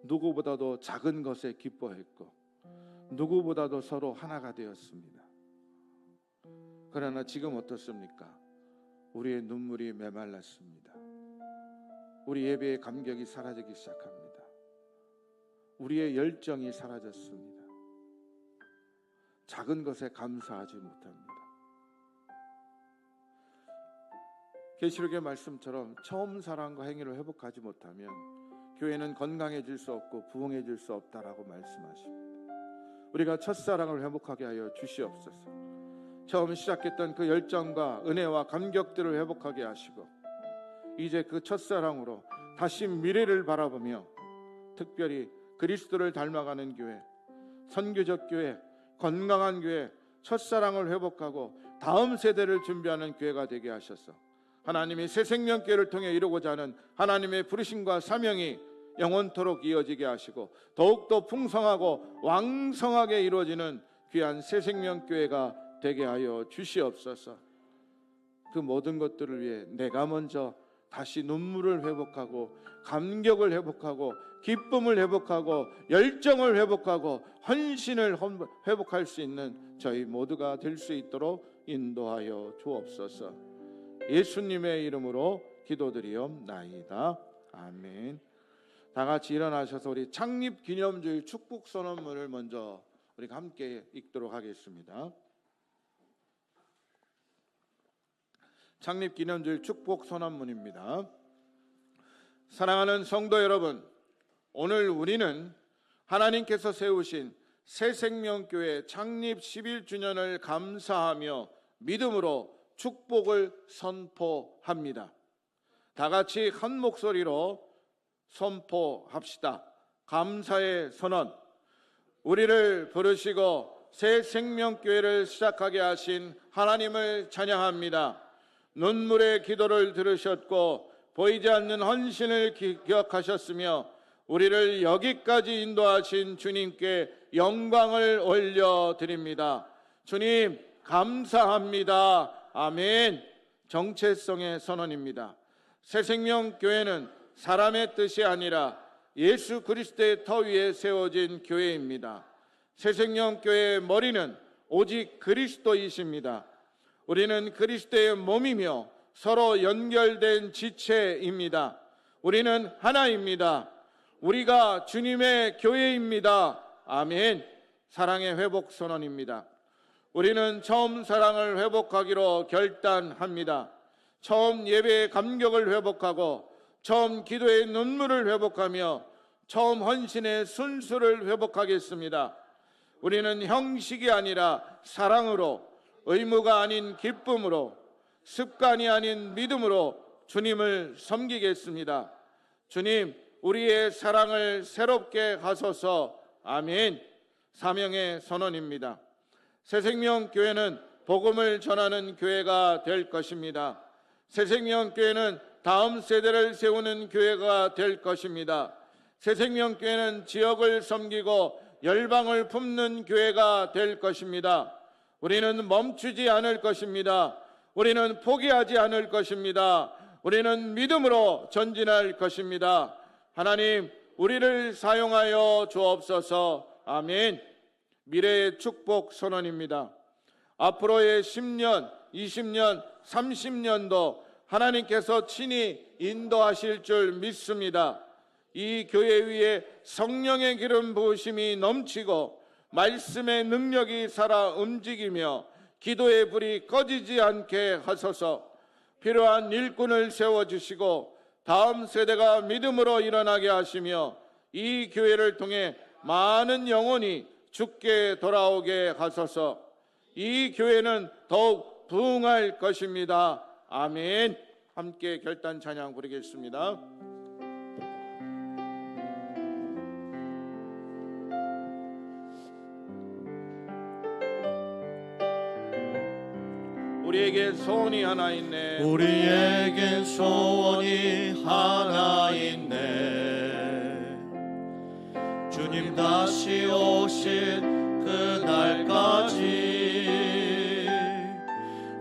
누구보다도 작은 것에 기뻐했고 누구보다도 서로 하나가 되었습니다. 그러나 지금 어떻습니까? 우리의 눈물이 메말랐습니다. 우리 예배의 감격이 사라지기 시작합니다. 우리의 열정이 사라졌습니다. 작은 것에 감사하지 못합니다. 계시록의 말씀처럼 처음 사랑과 행위를 회복하지 못하면 교회는 건강해질 수 없고 부흥해질 수 없다라고 말씀하십니다. 우리가 첫사랑을 회복하게 하여 주시옵소서. 처음 시작했던 그 열정과 은혜와 감격들을 회복하게 하시고 이제 그 첫사랑으로 다시 미래를 바라보며 특별히 그리스도를 닮아가는 교회, 선교적 교회, 건강한 교회, 첫사랑을 회복하고 다음 세대를 준비하는 교회가 되게 하셔서 하나님이 새생명교회를 통해 이루고자 하는 하나님의 부르심과 사명이 영원토록 이어지게 하시고 더욱더 풍성하고 왕성하게 이루어지는 귀한 새생명교회가 되게 하여 주시옵소서. 그 모든 것들을 위해 내가 먼저 다시 눈물을 회복하고 감격을 회복하고 기쁨을 회복하고 열정을 회복하고 헌신을 회복할 수 있는 저희 모두가 될 수 있도록 인도하여 주옵소서. 예수님의 이름으로 기도드리옵나이다. 아멘. 다 같이 일어나셔서 우리 창립 기념주일 축복 선언문을 먼저 우리가 함께 읽도록 하겠습니다. 창립 기념주일 축복 선언문입니다. 사랑하는 성도 여러분, 오늘 우리는 하나님께서 세우신 새생명교회 창립 11주년을 감사하며 믿음으로 축복을 선포합니다. 다 같이 한 목소리로 선포합시다. 감사의 선언. 우리를 부르시고 새생명교회를 시작하게 하신 하나님을 찬양합니다. 눈물의 기도를 들으셨고 보이지 않는 헌신을 기억하셨으며 우리를 여기까지 인도하신 주님께 영광을 올려드립니다. 주님 감사합니다. 아멘. 정체성의 선언입니다. 새생명교회는 사람의 뜻이 아니라 예수 그리스도의 터 위에 세워진 교회입니다. 새생명교회의 머리는 오직 그리스도이십니다. 우리는 그리스도의 몸이며 서로 연결된 지체입니다. 우리는 하나입니다. 우리가 주님의 교회입니다. 아멘. 사랑의 회복 선언입니다. 우리는 처음 사랑을 회복하기로 결단합니다. 처음 예배의 감격을 회복하고 처음 기도의 눈물을 회복하며 처음 헌신의 순수를 회복하겠습니다. 우리는 형식이 아니라 사랑으로, 의무가 아닌 기쁨으로, 습관이 아닌 믿음으로 주님을 섬기겠습니다. 주님, 우리의 사랑을 새롭게 하소서. 아멘. 사명의 선언입니다. 새생명교회는 복음을 전하는 교회가 될 것입니다. 새생명교회는 다음 세대를 세우는 교회가 될 것입니다. 새생명교회는 지역을 섬기고 열방을 품는 교회가 될 것입니다. 우리는 멈추지 않을 것입니다. 우리는 포기하지 않을 것입니다. 우리는 믿음으로 전진할 것입니다. 하나님, 우리를 사용하여 주옵소서. 아멘. 미래의 축복 선언입니다. 앞으로의 10년, 20년, 30년도 하나님께서 친히 인도하실 줄 믿습니다. 이 교회 위에 성령의 기름 부으심이 넘치고 말씀의 능력이 살아 움직이며 기도의 불이 꺼지지 않게 하소서. 필요한 일꾼을 세워주시고 다음 세대가 믿음으로 일어나게 하시며 이 교회를 통해 많은 영혼이 주께 돌아오게 하소서. 이 교회는 더욱 부흥할 것입니다. 아멘. 함께 결단 찬양 부르겠습니다. 우리에게 소원이 하나 있네. 우리에겐 소원이 하나 있네. 주님 다시 오실 그날까지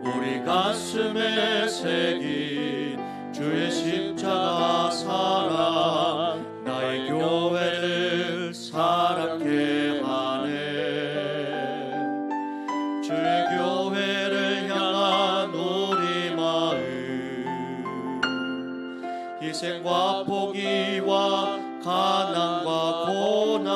우리 가슴에 새긴 주의 십자가 사랑 나의 교회를 사랑케 하네. 주의 교회를 향한 우리 마음 희생과 포기와 가난과 고난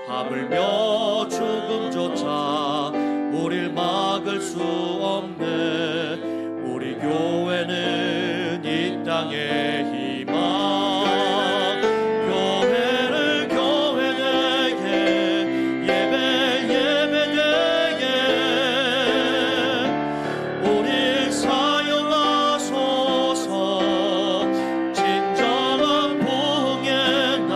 하물며 죽음조차 우릴 막을 수 없네. 우리 교회는 이 땅의 희망. 교회를 교회되게 예배되게 우릴 사용하소서. 진정한 부흥의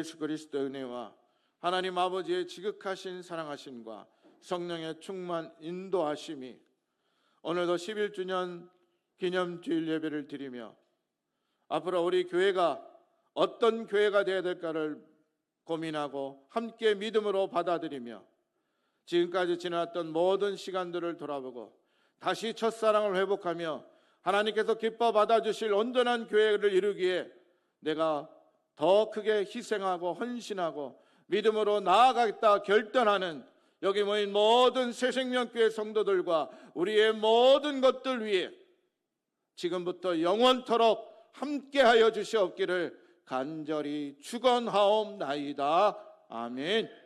예수 그리스도의 은혜와 하나님 아버지의 지극하신 사랑하심과 성령의 충만 인도하심이 오늘도 11주년 기념주일 예배를 드리며 앞으로 우리 교회가 어떤 교회가 되어야 될까를 고민하고 함께 믿음으로 받아들이며 지금까지 지나왔던 모든 시간들을 돌아보고 다시 첫사랑을 회복하며 하나님께서 기뻐 받아주실 온전한 교회를 이루기에 내가 더 크게 희생하고 헌신하고 믿음으로 나아가겠다 결단하는 여기 모인 모든 새생명교회 성도들과 우리의 모든 것들 위해 지금부터 영원토록 함께하여 주시옵기를 간절히 축원하옵나이다. 아멘.